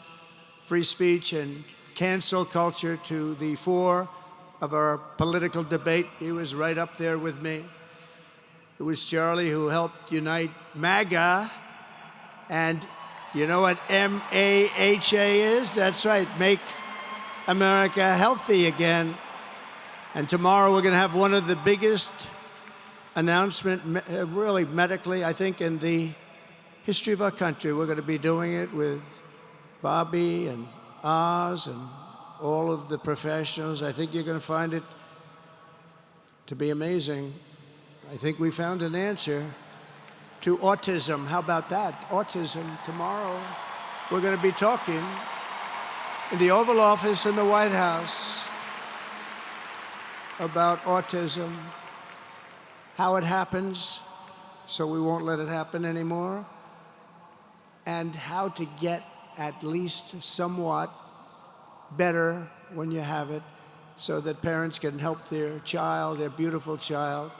free speech, and cancel culture to the fore of our political debate. He was right up there with me. It was Charlie who helped unite MAGA and You know what MAHA is? That's right, Make America Healthy Again. And tomorrow we're going to have one of the biggest announcements, really medically, I think, in the history of our country. We're going to be doing it with Bobby and Oz and all of the professionals. I think you're going to find it to be amazing. I think we found an answer to autism. How about that? Autism. Tomorrow we're going to be talking in the Oval Office in the White House about autism, how it happens, so we won't let it happen anymore, and how to get at least somewhat better when you have it, so that parents can help their child, their beautiful child.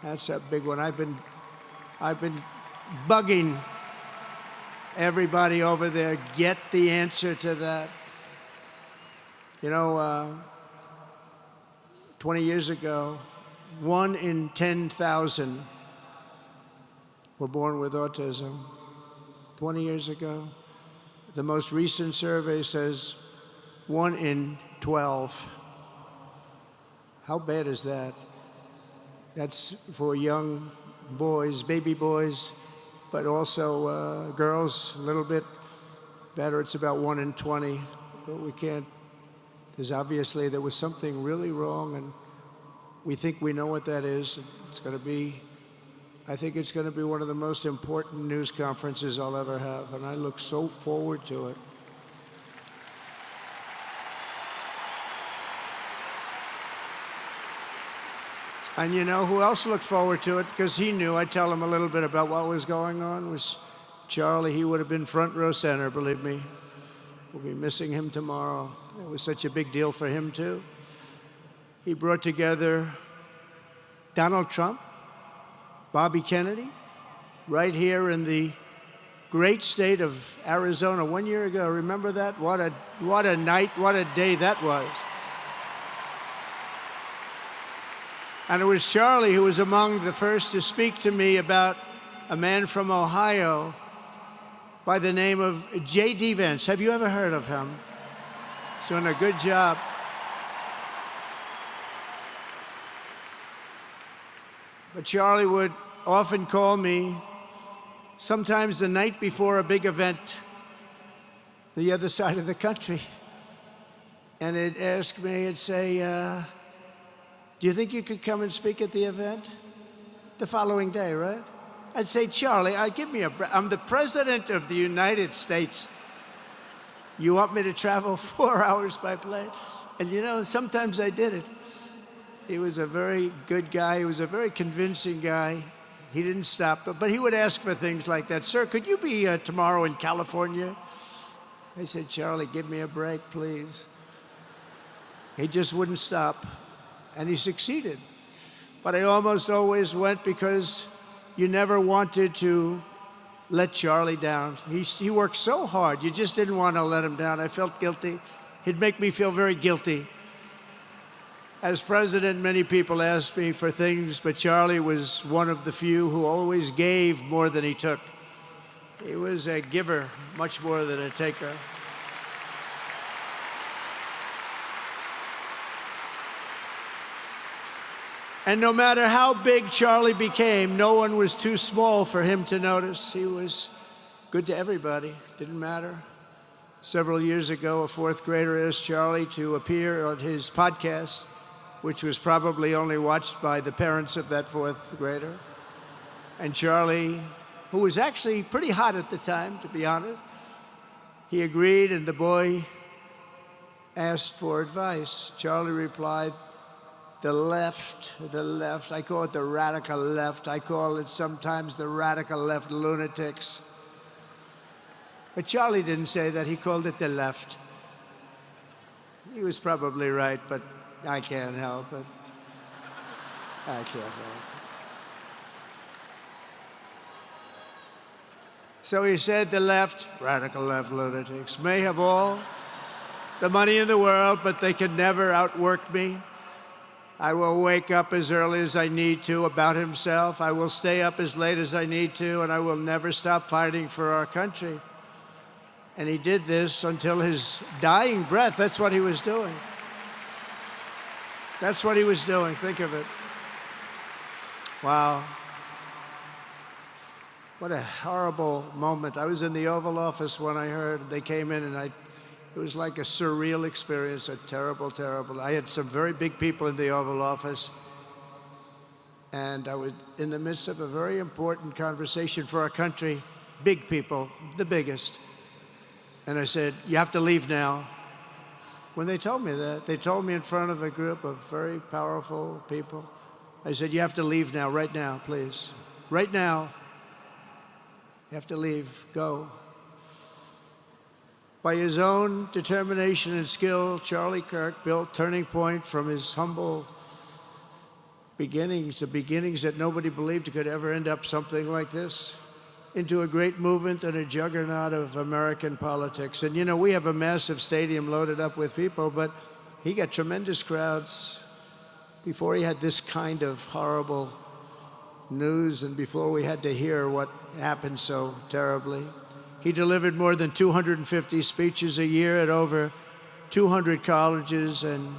That's a big one. I've been bugging everybody over there, get the answer to that. You know, 20 years ago, 1 in 10,000 were born with autism. 20 years ago. The most recent survey says 1 in 12. How bad is that? That's for young boys, baby boys, but also girls, a little bit better. It's about 1 in 20. But we can't, because obviously there was something really wrong, and we think we know what that is. It's going to be, I think it's going to be one of the most important news conferences I'll ever have, and I look so forward to it. And you know who else looked forward to it? Because he knew. I'd tell him a little bit about what was going on. Was Charlie. He would have been front row center, believe me. We'll be missing him tomorrow. It was such a big deal for him, too. He brought together Donald Trump, Bobby Kennedy, right here in the great state of Arizona 1 year ago. Remember that? What a night, what a day that was. And it was Charlie who was among the first to speak to me about a man from Ohio by the name of J.D. Vance. Have you ever heard of him? He's doing a good job. But Charlie would often call me, sometimes the night before a big event, the other side of the country. And he'd ask me, he'd say, do you think you could come and speak at the event? The following day, right? I'd say, Charlie, I'm the President of the United States. You want me to travel 4 hours by plane? And you know, sometimes I did it. He was a very good guy. He was a very convincing guy. He didn't stop, but he would ask for things like that. Sir, could you be tomorrow in California? I said, Charlie, give me a break, please. He just wouldn't stop, and he succeeded. But I almost always went because you never wanted to let Charlie down. He worked so hard, you just didn't want to let him down. I felt guilty. He'd make me feel very guilty. As president, many people asked me for things, but Charlie was one of the few who always gave more than he took. He was a giver, much more than a taker. And no matter how big Charlie became, no one was too small for him to notice. He was good to everybody, didn't matter. Several years ago, a fourth grader asked Charlie to appear on his podcast, which was probably only watched by the parents of that fourth grader. And Charlie, who was actually pretty hot at the time, to be honest, he agreed, and the boy asked for advice. Charlie replied, the left, I call it the radical left. I call it sometimes the radical left lunatics. But Charlie didn't say that, he called it the left. He was probably right, but I can't help it. I can't help it. So he said the left, radical left lunatics, may have all the money in the world, but they can never outwork me. I will wake up as early as I need to, about himself. I will stay up as late as I need to, and I will never stop fighting for our country. And he did this until his dying breath. That's what he was doing. That's what he was doing. Think of it. Wow. What a horrible moment. I was in the Oval Office when I heard they came in, and it was like a surreal experience, a terrible, terrible. I had some very big people in the Oval Office, and I was in the midst of a very important conversation for our country, big people, the biggest. And I said, you have to leave now. When they told me that, they told me in front of a group of very powerful people. I said, you have to leave now, right now, please. Right now. You have to leave, go. By his own determination and skill, Charlie Kirk built Turning Point from his humble beginnings, the beginnings that nobody believed could ever end up something like this, into a great movement and a juggernaut of American politics. And you know, we have a massive stadium loaded up with people, but he got tremendous crowds before he had this kind of horrible news and before we had to hear what happened so terribly. He delivered more than 250 speeches a year at over 200 colleges and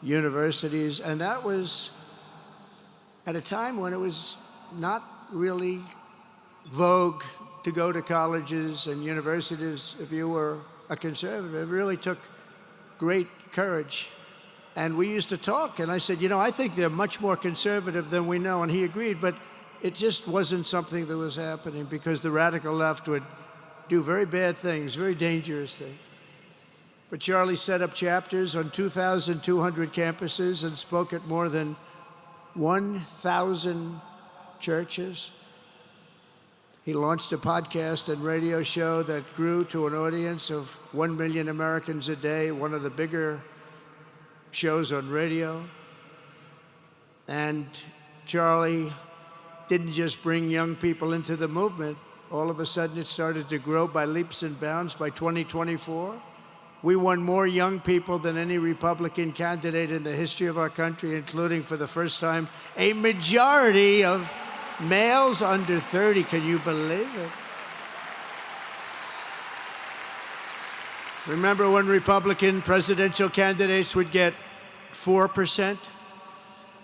universities, and that was at a time when it was not really vogue to go to colleges and universities if you were a conservative. It really took great courage. And we used to talk, and I said, you know, I think they're much more conservative than we know, and he agreed, but it just wasn't something that was happening because the radical left would do very bad things, very dangerous things. But Charlie set up chapters on 2,200 campuses and spoke at more than 1,000 churches. He launched a podcast and radio show that grew to an audience of 1 million Americans a day, one of the bigger shows on radio. And Charlie didn't just bring young people into the movement. All of a sudden, it started to grow by leaps and bounds. By 2024, we won more young people than any Republican candidate in the history of our country, including, for the first time, a majority of males under 30. Can you believe it? Remember when Republican presidential candidates would get 4%?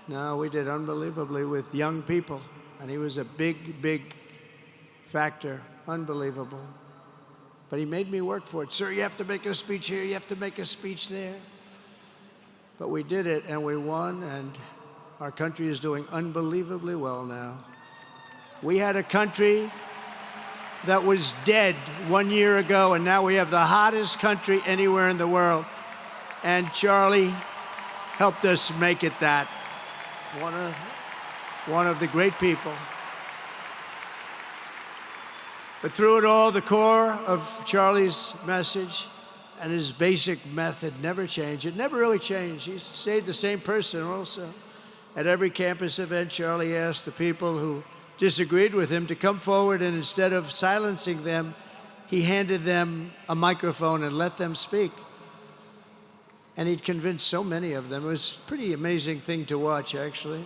No, we did unbelievably with young people. And he was a big, big factor. Unbelievable. But he made me work for it. Sir, you have to make a speech here, you have to make a speech there. But we did it, and we won, and our country is doing unbelievably well now. We had a country that was dead 1 year ago, and now we have the hottest country anywhere in the world. And Charlie helped us make it that. One of the great people. But through it all, the core of Charlie's message and his basic method never changed. It never really changed. He stayed the same person also. At every campus event, Charlie asked the people who disagreed with him to come forward, and instead of silencing them, he handed them a microphone and let them speak. And he'd convinced so many of them. It was a pretty amazing thing to watch, actually.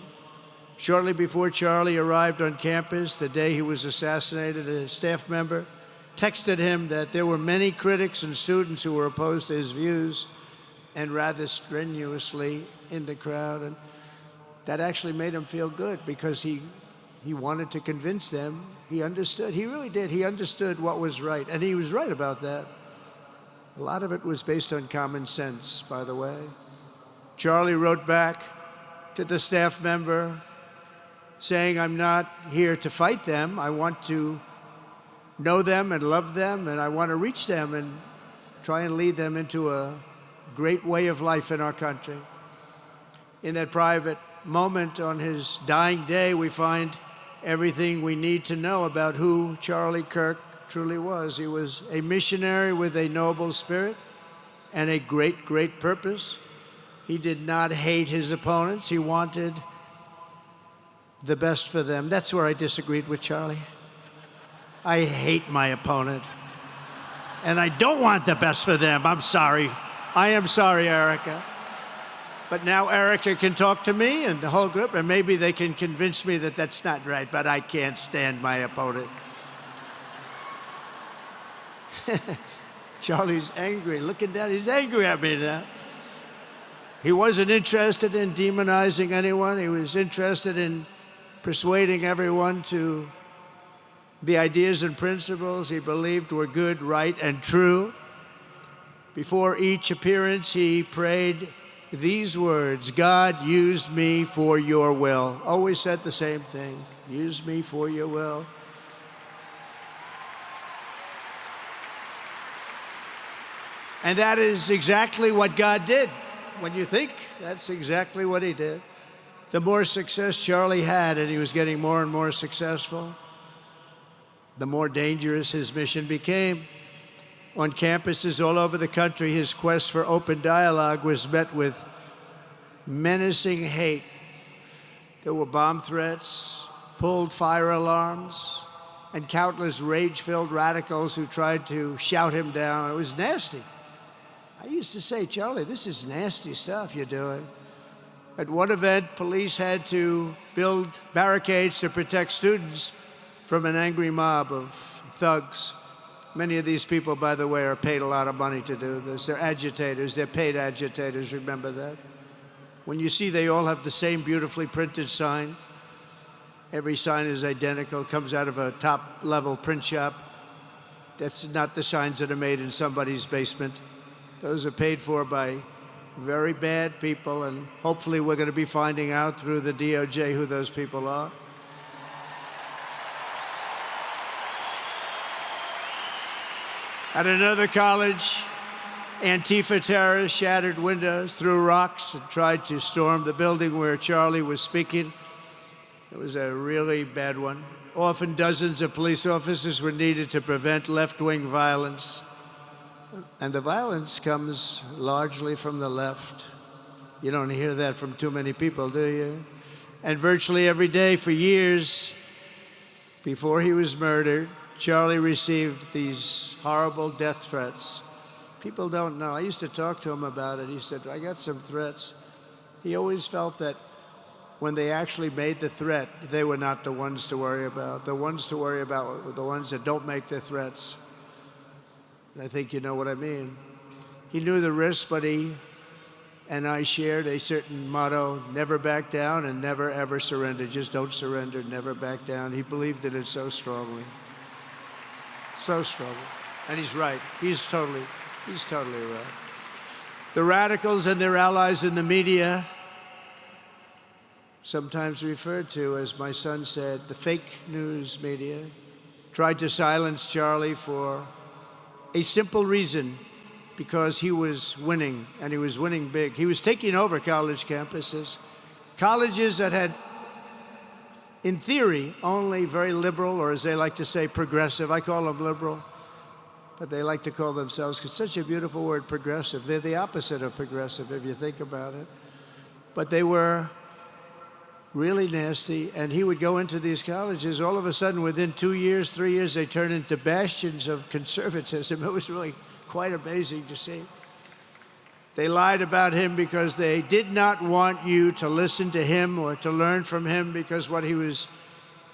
Shortly before Charlie arrived on campus, the day he was assassinated, a staff member texted him that there were many critics and students who were opposed to his views, and rather strenuously in the crowd. And that actually made him feel good because he wanted to convince them. He understood. He really did. He understood what was right. And he was right about that. A lot of it was based on common sense, by the way. Charlie wrote back to the staff member saying, I'm not here to fight them. I want to know them and love them, and I want to reach them and try and lead them into a great way of life in our country. In that private moment on his dying day, we find everything we need to know about who Charlie Kirk truly was. He was a missionary with a noble spirit and a great, great purpose. He did not hate his opponents. He wanted the best for them. That's where I disagreed with Charlie. I hate my opponent, and I don't want the best for them. I'm sorry. I am sorry, Erica. But now Erica can talk to me and the whole group, and maybe they can convince me that that's not right, but I can't stand my opponent. Charlie's angry, looking down, he's angry at me now. He wasn't interested in demonizing anyone. He was interested in persuading everyone to the ideas and principles he believed were good, right, and true. Before each appearance, he prayed these words: God, use me for your will. Always said the same thing: use me for your will. And that is exactly what God did. When you think, that's exactly what he did. The more success Charlie had, and he was getting more and more successful, the more dangerous his mission became. On campuses all over the country, his quest for open dialogue was met with menacing hate. There were bomb threats, pulled fire alarms, and countless rage-filled radicals who tried to shout him down. It was nasty. I used to say, Charlie, this is nasty stuff you're doing. At one event, police had to build barricades to protect students from an angry mob of thugs. Many of these people, by the way, are paid a lot of money to do this. They're agitators. They're paid agitators. Remember that? When you see they all have the same beautifully printed sign, every sign is identical, comes out of a top-level print shop. That's not the signs that are made in somebody's basement. Those are paid for by very bad people, and hopefully we're going to be finding out through the DOJ who those people are. At another college, Antifa terrorists shattered windows, threw rocks, and tried to storm the building where Charlie was speaking. It was a really bad one. Often dozens of police officers were needed to prevent left-wing violence. And the violence comes largely from the left. You don't hear that from too many people, do you? And virtually every day for years before he was murdered, Charlie received these horrible death threats. People don't know. I used to talk to him about it. He said, I got some threats. He always felt that when they actually made the threat, they were not the ones to worry about. The ones to worry about were the ones that don't make the threats. And I think you know what I mean. He knew the risks, but he and I shared a certain motto: never back down and never ever surrender. Just don't surrender, never back down. He believed in it so strongly. So strongly. And he's right. He's totally right. The radicals and their allies in the media, sometimes referred to, as my son said, the fake news media, tried to silence Charlie for a simple reason: because he was winning, and he was winning big. He was taking over college campuses, colleges that had, in theory, only very liberal, or as they like to say, progressive. I call them liberal, but they like to call themselves, because it's such a beautiful word, progressive. They're the opposite of progressive, if you think about it. But they were really nasty, and he would go into these colleges. All of a sudden, within 2 years, 3 years, they turned into bastions of conservatism. It was really quite amazing to see. They lied about him because they did not want you to listen to him or to learn from him, because what he was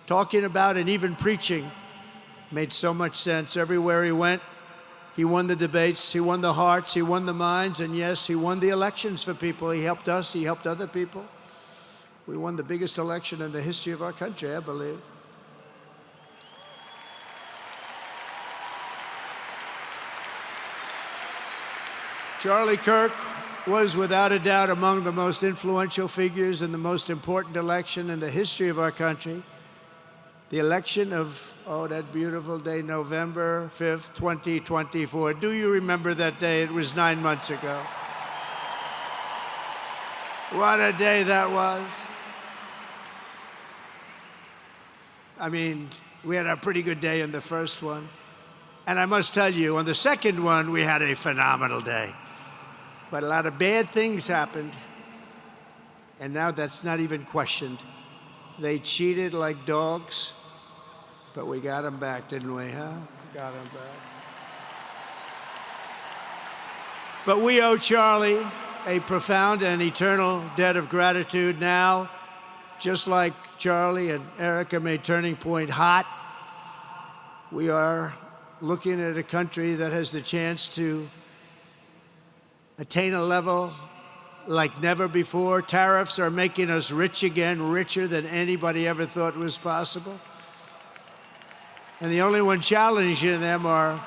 talking about and even preaching made so much sense. Everywhere he went, he won the debates, he won the hearts, he won the minds, and yes, he won the elections for people. He helped us, he helped other people. We won the biggest election in the history of our country, I believe. Charlie Kirk was without a doubt among the most influential figures in the most important election in the history of our country. The election of, that beautiful day, November 5th, 2024. Do you remember that day? It was 9 months ago. What a day that was. I mean, we had a pretty good day in the first one. And I must tell you, on the second one, we had a phenomenal day. But a lot of bad things happened. And now that's not even questioned. They cheated like dogs, but we got them back, didn't we, huh? We got them back. But we owe Charlie a profound and eternal debt of gratitude now. Just like Charlie and Erica made Turning Point hot, we are looking at a country that has the chance to attain a level like never before. Tariffs are making us rich again, richer than anybody ever thought was possible. And the only one challenging them are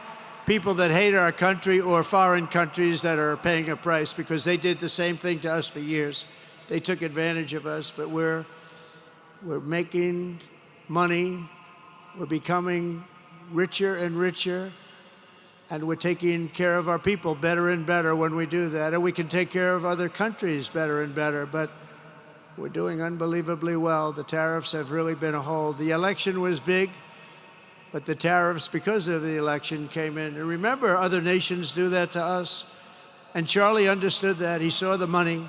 people that hate our country or foreign countries that are paying a price, because they did the same thing to us for years. They took advantage of us, but we're making money. We're becoming richer and richer, and we're taking care of our people better and better when we do that. And we can take care of other countries better and better, but we're doing unbelievably well. The tariffs have really been a hold. The election was big, but the tariffs, because of the election, came in. And remember, other nations do that to us. And Charlie understood that. He saw the money.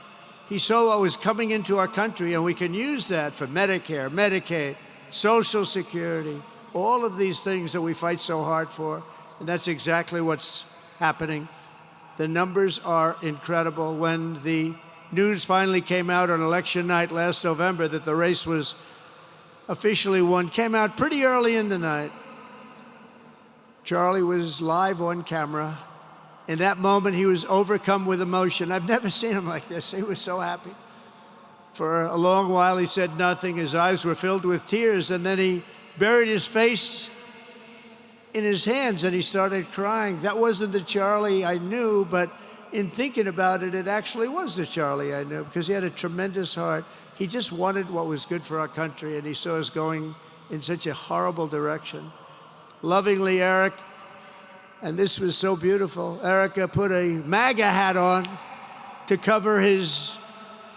He saw what was coming into our country, and we can use that for Medicare, Medicaid, Social Security, all of these things that we fight so hard for. And that's exactly what's happening. The numbers are incredible. When the news finally came out on election night last November that the race was officially won, came out pretty early in the night. Charlie was live on camera. In that moment, he was overcome with emotion. I've never seen him like this. He was so happy. For a long while, he said nothing. His eyes were filled with tears, and then he buried his face in his hands, and he started crying. That wasn't the Charlie I knew, but in thinking about it, it actually was the Charlie I knew, because he had a tremendous heart. He just wanted what was good for our country, and he saw us going in such a horrible direction. Lovingly, Eric, and this was so beautiful, Erica put a MAGA hat on to cover his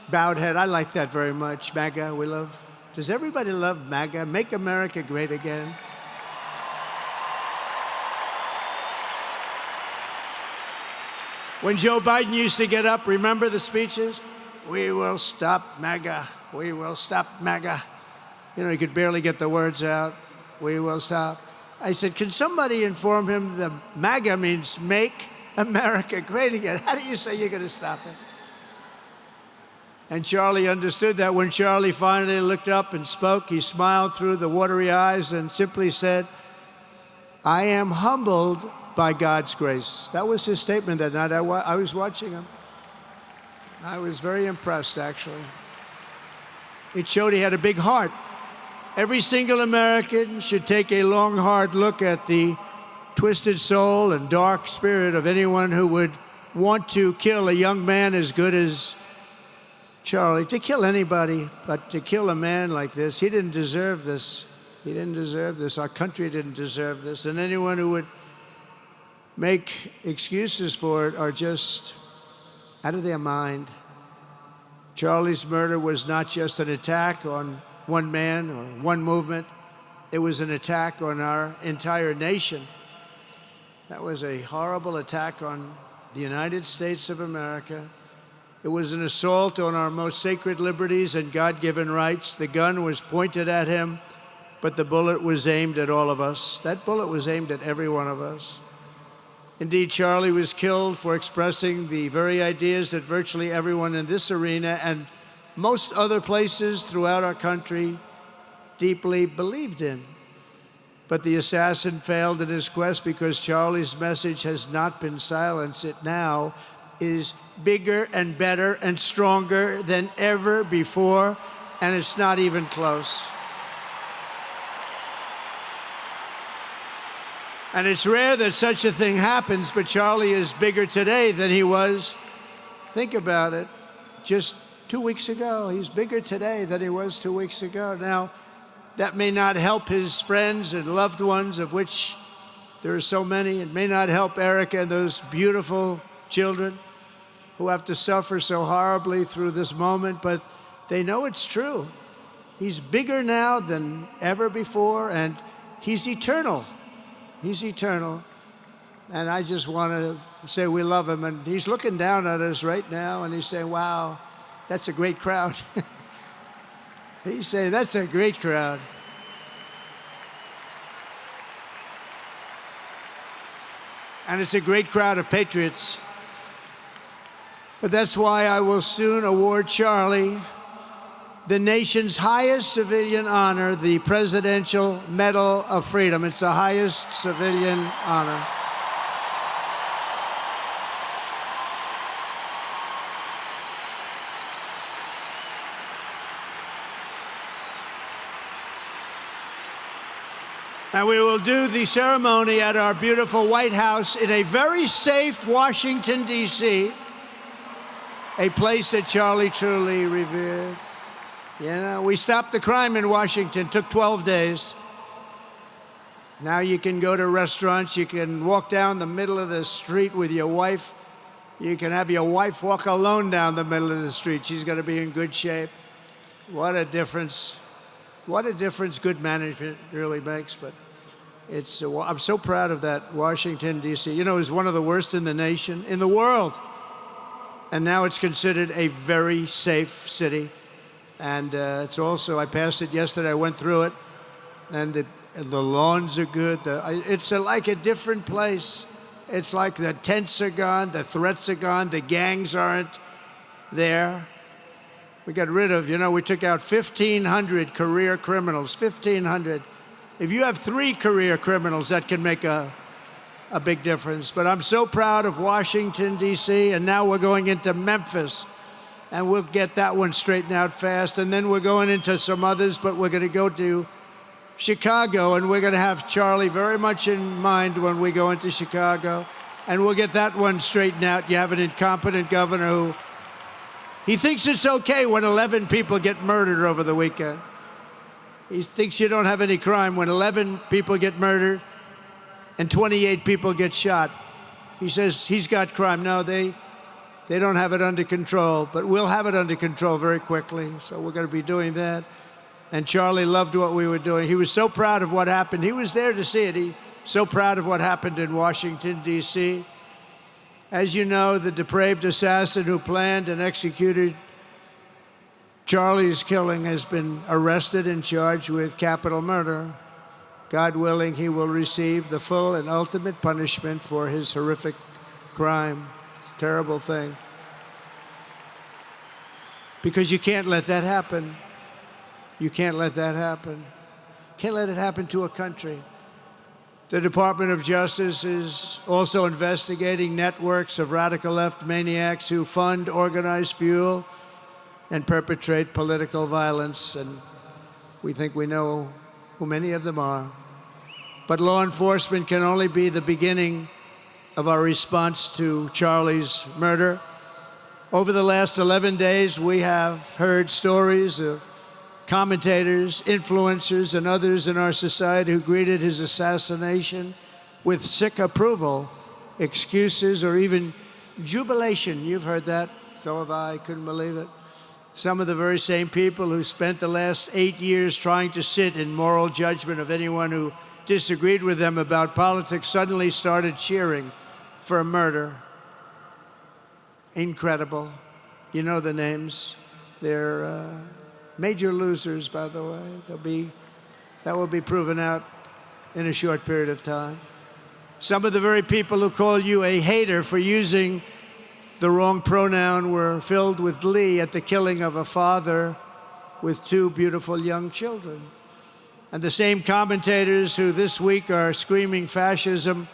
bowed head. I like that very much. MAGA, we love. Does everybody love MAGA? Make America Great Again. When Joe Biden used to get up, remember the speeches? We will stop MAGA. We will stop MAGA. You know, he could barely get the words out. We will stop. I said, can somebody inform him the MAGA means Make America Great Again? How do you say you're going to stop it? And Charlie understood that. When Charlie finally looked up and spoke, he smiled through the watery eyes and simply said, I am humbled by God's grace. That was his statement that night. I was watching him. I was very impressed, actually. It showed he had a big heart. Every single American should take a long, hard look at the twisted soul and dark spirit of anyone who would want to kill a young man as good as Charlie. To kill anybody, but to kill a man like this, he didn't deserve this. He didn't deserve this. Our country didn't deserve this. And anyone who would make excuses for it are just out of their mind. Charlie's murder was not just an attack on one man or one movement. It was an attack on our entire nation. That was a horrible attack on the United States of America. It was an assault on our most sacred liberties and God-given rights. The gun was pointed at him, but the bullet was aimed at all of us. That bullet was aimed at every one of us. Indeed, Charlie was killed for expressing the very ideas that virtually everyone in this arena and most other places throughout our country deeply believed in. But the assassin failed in his quest because Charlie's message has not been silenced. It now is bigger and better and stronger than ever before, and it's not even close. And it's rare that such a thing happens, but Charlie is bigger today than he was. Think about it. Just 2 weeks ago, he's bigger today than he was 2 weeks ago. Now, that may not help his friends and loved ones, of which there are so many. It may not help Erica and those beautiful children who have to suffer so horribly through this moment, but they know it's true. He's bigger now than ever before, and he's eternal. He's eternal. And I just want to say we love him. And he's looking down at us right now, and he's saying, wow, that's a great crowd. He's saying, that's a great crowd. And it's a great crowd of patriots. But that's why I will soon award Charlie the nation's highest civilian honor, the Presidential Medal of Freedom. It's the highest civilian honor. And we will do the ceremony at our beautiful White House in a very safe Washington, D.C., a place that Charlie truly revered. You know, we stopped the crime in Washington, took 12 days. Now you can go to restaurants, you can walk down the middle of the street with your wife. You can have your wife walk alone down the middle of the street. She's going to be in good shape. What a difference. What a difference good management really makes. But I'm so proud of that, Washington, D.C. You know, it was one of the worst in the nation, in the world. And now it's considered a very safe city. And it's also, I passed it yesterday, I went through it, and the lawns are good. It's like a different place. It's like the tents are gone, the threats are gone, the gangs aren't there. We got rid of, we took out 1,500 career criminals, 1,500. If you have 3 career criminals, that can make a big difference. But I'm so proud of Washington, D.C., and now we're going into Memphis, and we'll get that one straightened out fast. And then we're going into some others, but we're going to go to Chicago, and we're going to have Charlie very much in mind when we go into Chicago, and we'll get that one straightened out. You have an incompetent governor who he thinks it's okay when 11 people get murdered over the weekend. He thinks you don't have any crime when 11 people get murdered and 28 people get shot. He says he's got crime. No, they don't have it under control, but we'll have it under control very quickly. So we're going to be doing that. And Charlie loved what we were doing. He was so proud of what happened. He was there to see it. He's so proud of what happened in Washington, D.C. As you know, the depraved assassin who planned and executed Charlie's killing has been arrested and charged with capital murder. God willing, he will receive the full and ultimate punishment for his horrific crime. It's a terrible thing. Because you can't let that happen. You can't let that happen. Can't let it happen to a country. The Department of Justice is also investigating networks of radical left maniacs who fund, organize, fuel, and perpetrate political violence. And we think we know who many of them are. But law enforcement can only be the beginning of our response to Charlie's murder. Over the last 11 days, we have heard stories of commentators, influencers, and others in our society who greeted his assassination with sick approval, excuses, or even jubilation. You've heard that. So have I. Couldn't believe it. Some of the very same people who spent the last 8 years trying to sit in moral judgment of anyone who disagreed with them about politics suddenly started cheering for a murder. Incredible. You know the names. They're major losers, by the way. That will be proven out in a short period of time. Some of the very people who call you a hater for using the wrong pronoun were filled with glee at the killing of a father with 2 beautiful young children. And the same commentators who this week are screaming fascism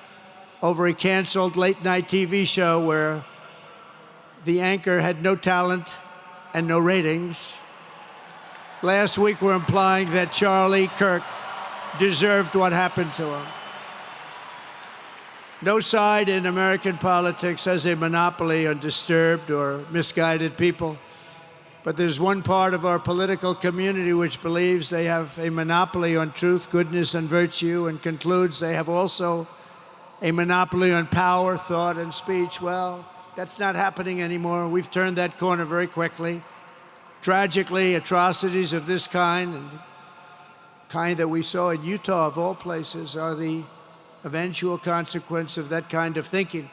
over a canceled late-night TV show where the anchor had no talent and no ratings, last week were implying that Charlie Kirk deserved what happened to him. No side in American politics has a monopoly on disturbed or misguided people. But there's one part of our political community which believes they have a monopoly on truth, goodness, and virtue, and concludes they have also a monopoly on power, thought, and speech. Well, that's not happening anymore. We've turned that corner very quickly. Tragically, atrocities of this kind, and the kind that we saw in Utah, of all places, are the eventual consequence of that kind of thinking.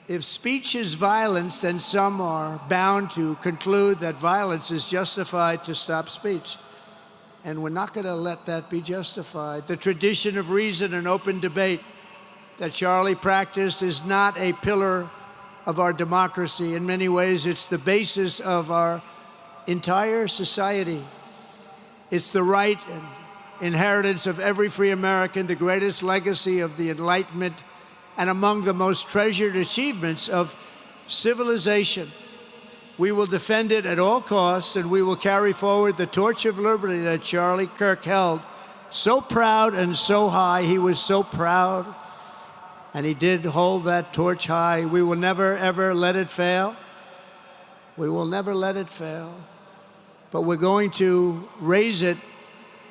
If speech is violence, then some are bound to conclude that violence is justified to stop speech. And we're not going to let that be justified. The tradition of reason and open debate that Charlie practiced is not a pillar of our democracy. In many ways, it's the basis of our entire society. It's the right and inheritance of every free American, the greatest legacy of the Enlightenment, and among the most treasured achievements of civilization. We will defend it at all costs, and we will carry forward the torch of liberty that Charlie Kirk held so proud and so high. He was so proud, and he did hold that torch high. We will never, ever let it fail. We will never let it fail. But we're going to raise it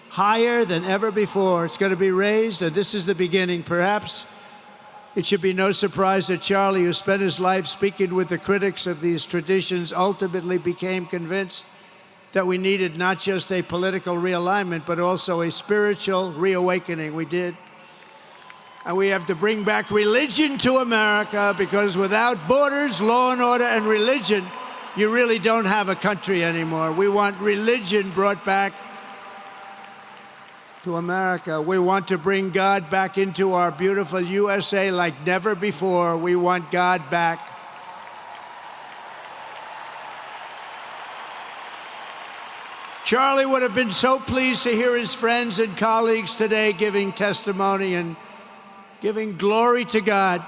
higher than ever before. It's going to be raised, and this is the beginning. Perhaps it should be no surprise that Charlie, who spent his life speaking with the critics of these traditions, ultimately became convinced that we needed not just a political realignment, but also a spiritual reawakening. We did. And we have to bring back religion to America, because without borders, law and order, and religion, you really don't have a country anymore. We want religion brought back to America. We want to bring God back into our beautiful USA like never before. We want God back. Charlie would have been so pleased to hear his friends and colleagues today giving testimony and giving glory to God.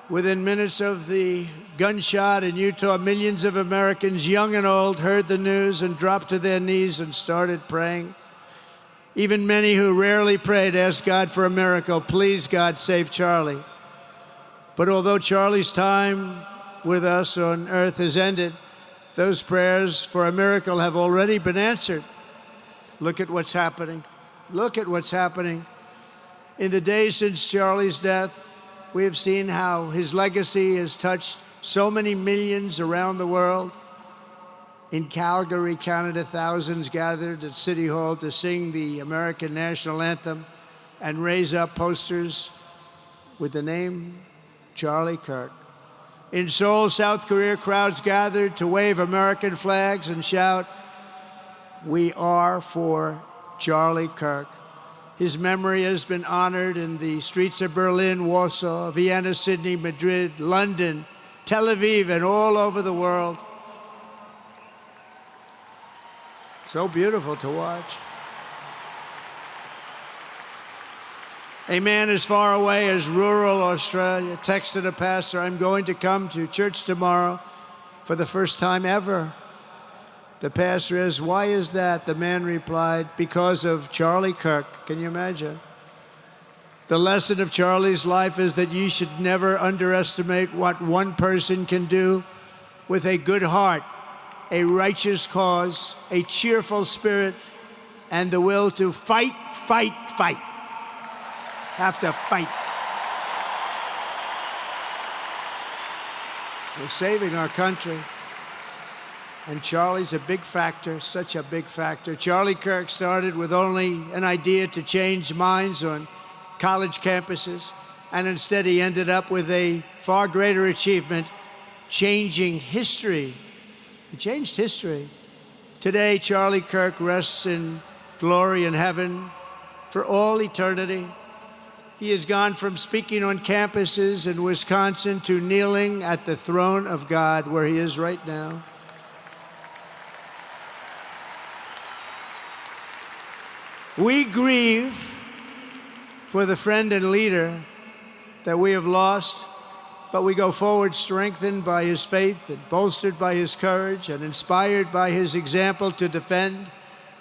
Within minutes of the gunshot in Utah, millions of Americans, young and old, heard the news and dropped to their knees and started praying. Even many who rarely prayed asked God for a miracle. Please, God, save Charlie. But although Charlie's time with us on earth has ended, those prayers for a miracle have already been answered. Look at what's happening. Look at what's happening. In the days since Charlie's death, we have seen how his legacy has touched so many millions around the world. In Calgary, Canada, thousands gathered at City Hall to sing the American national anthem and raise up posters with the name Charlie Kirk. In Seoul, South Korea, crowds gathered to wave American flags and shout, "We are for Charlie Kirk." His memory has been honored in the streets of Berlin, Warsaw, Vienna, Sydney, Madrid, London, Tel Aviv, and all over the world. So beautiful to watch. A man as far away as rural Australia texted a pastor, "I'm going to come to church tomorrow for the first time ever." The pastor asked, "Why is that?" The man replied, "Because of Charlie Kirk." Can you imagine? The lesson of Charlie's life is that you should never underestimate what one person can do with a good heart, a righteous cause, a cheerful spirit, and the will to fight, fight, fight. Have to fight. We're saving our country. And Charlie's a big factor, such a big factor. Charlie Kirk started with only an idea to change minds on college campuses, and instead he ended up with a far greater achievement, changing history. He changed history. Today, Charlie Kirk rests in glory in heaven for all eternity. He has gone from speaking on campuses in Wisconsin to kneeling at the throne of God, where he is right now. We grieve for the friend and leader that we have lost, but we go forward strengthened by his faith and bolstered by his courage and inspired by his example to defend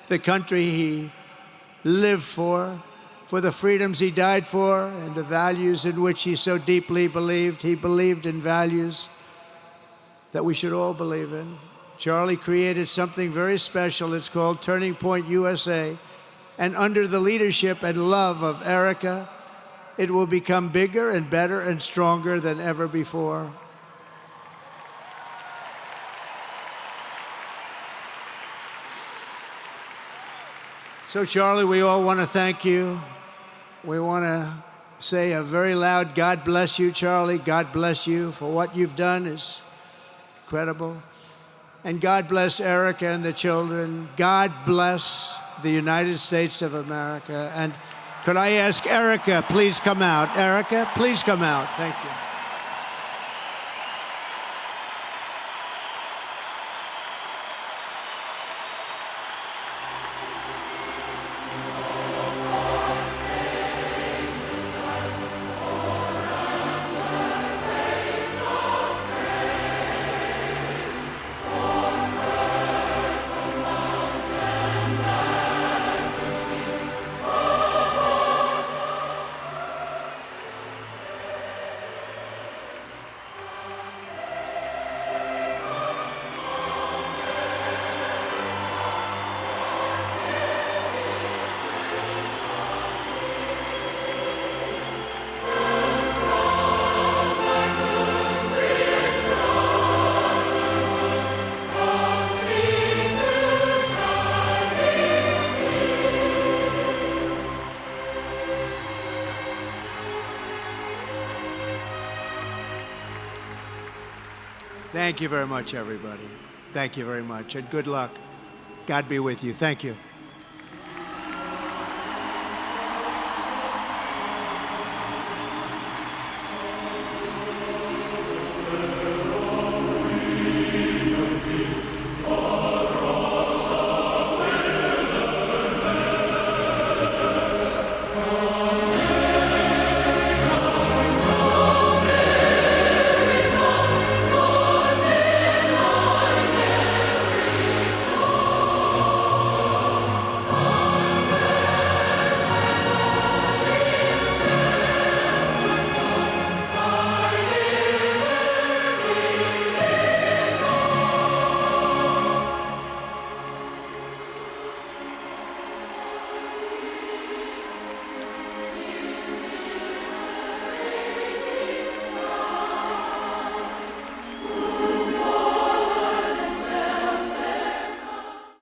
the country he lived for the freedoms he died for, and the values in which he so deeply believed. He believed in values that we should all believe in. Charlie created something very special. It's called Turning Point USA. And under the leadership and love of Erica, it will become bigger and better and stronger than ever before. So, Charlie, we all want to thank you. We want to say a very loud God bless you, Charlie. God bless you for what you've done is incredible. And God bless Erica and the children. God bless the United States of America. And could I ask Erica, please come out. Erica, please come out. Thank you. Thank you very much, everybody. Thank you very much, and good luck. God be with you. Thank you.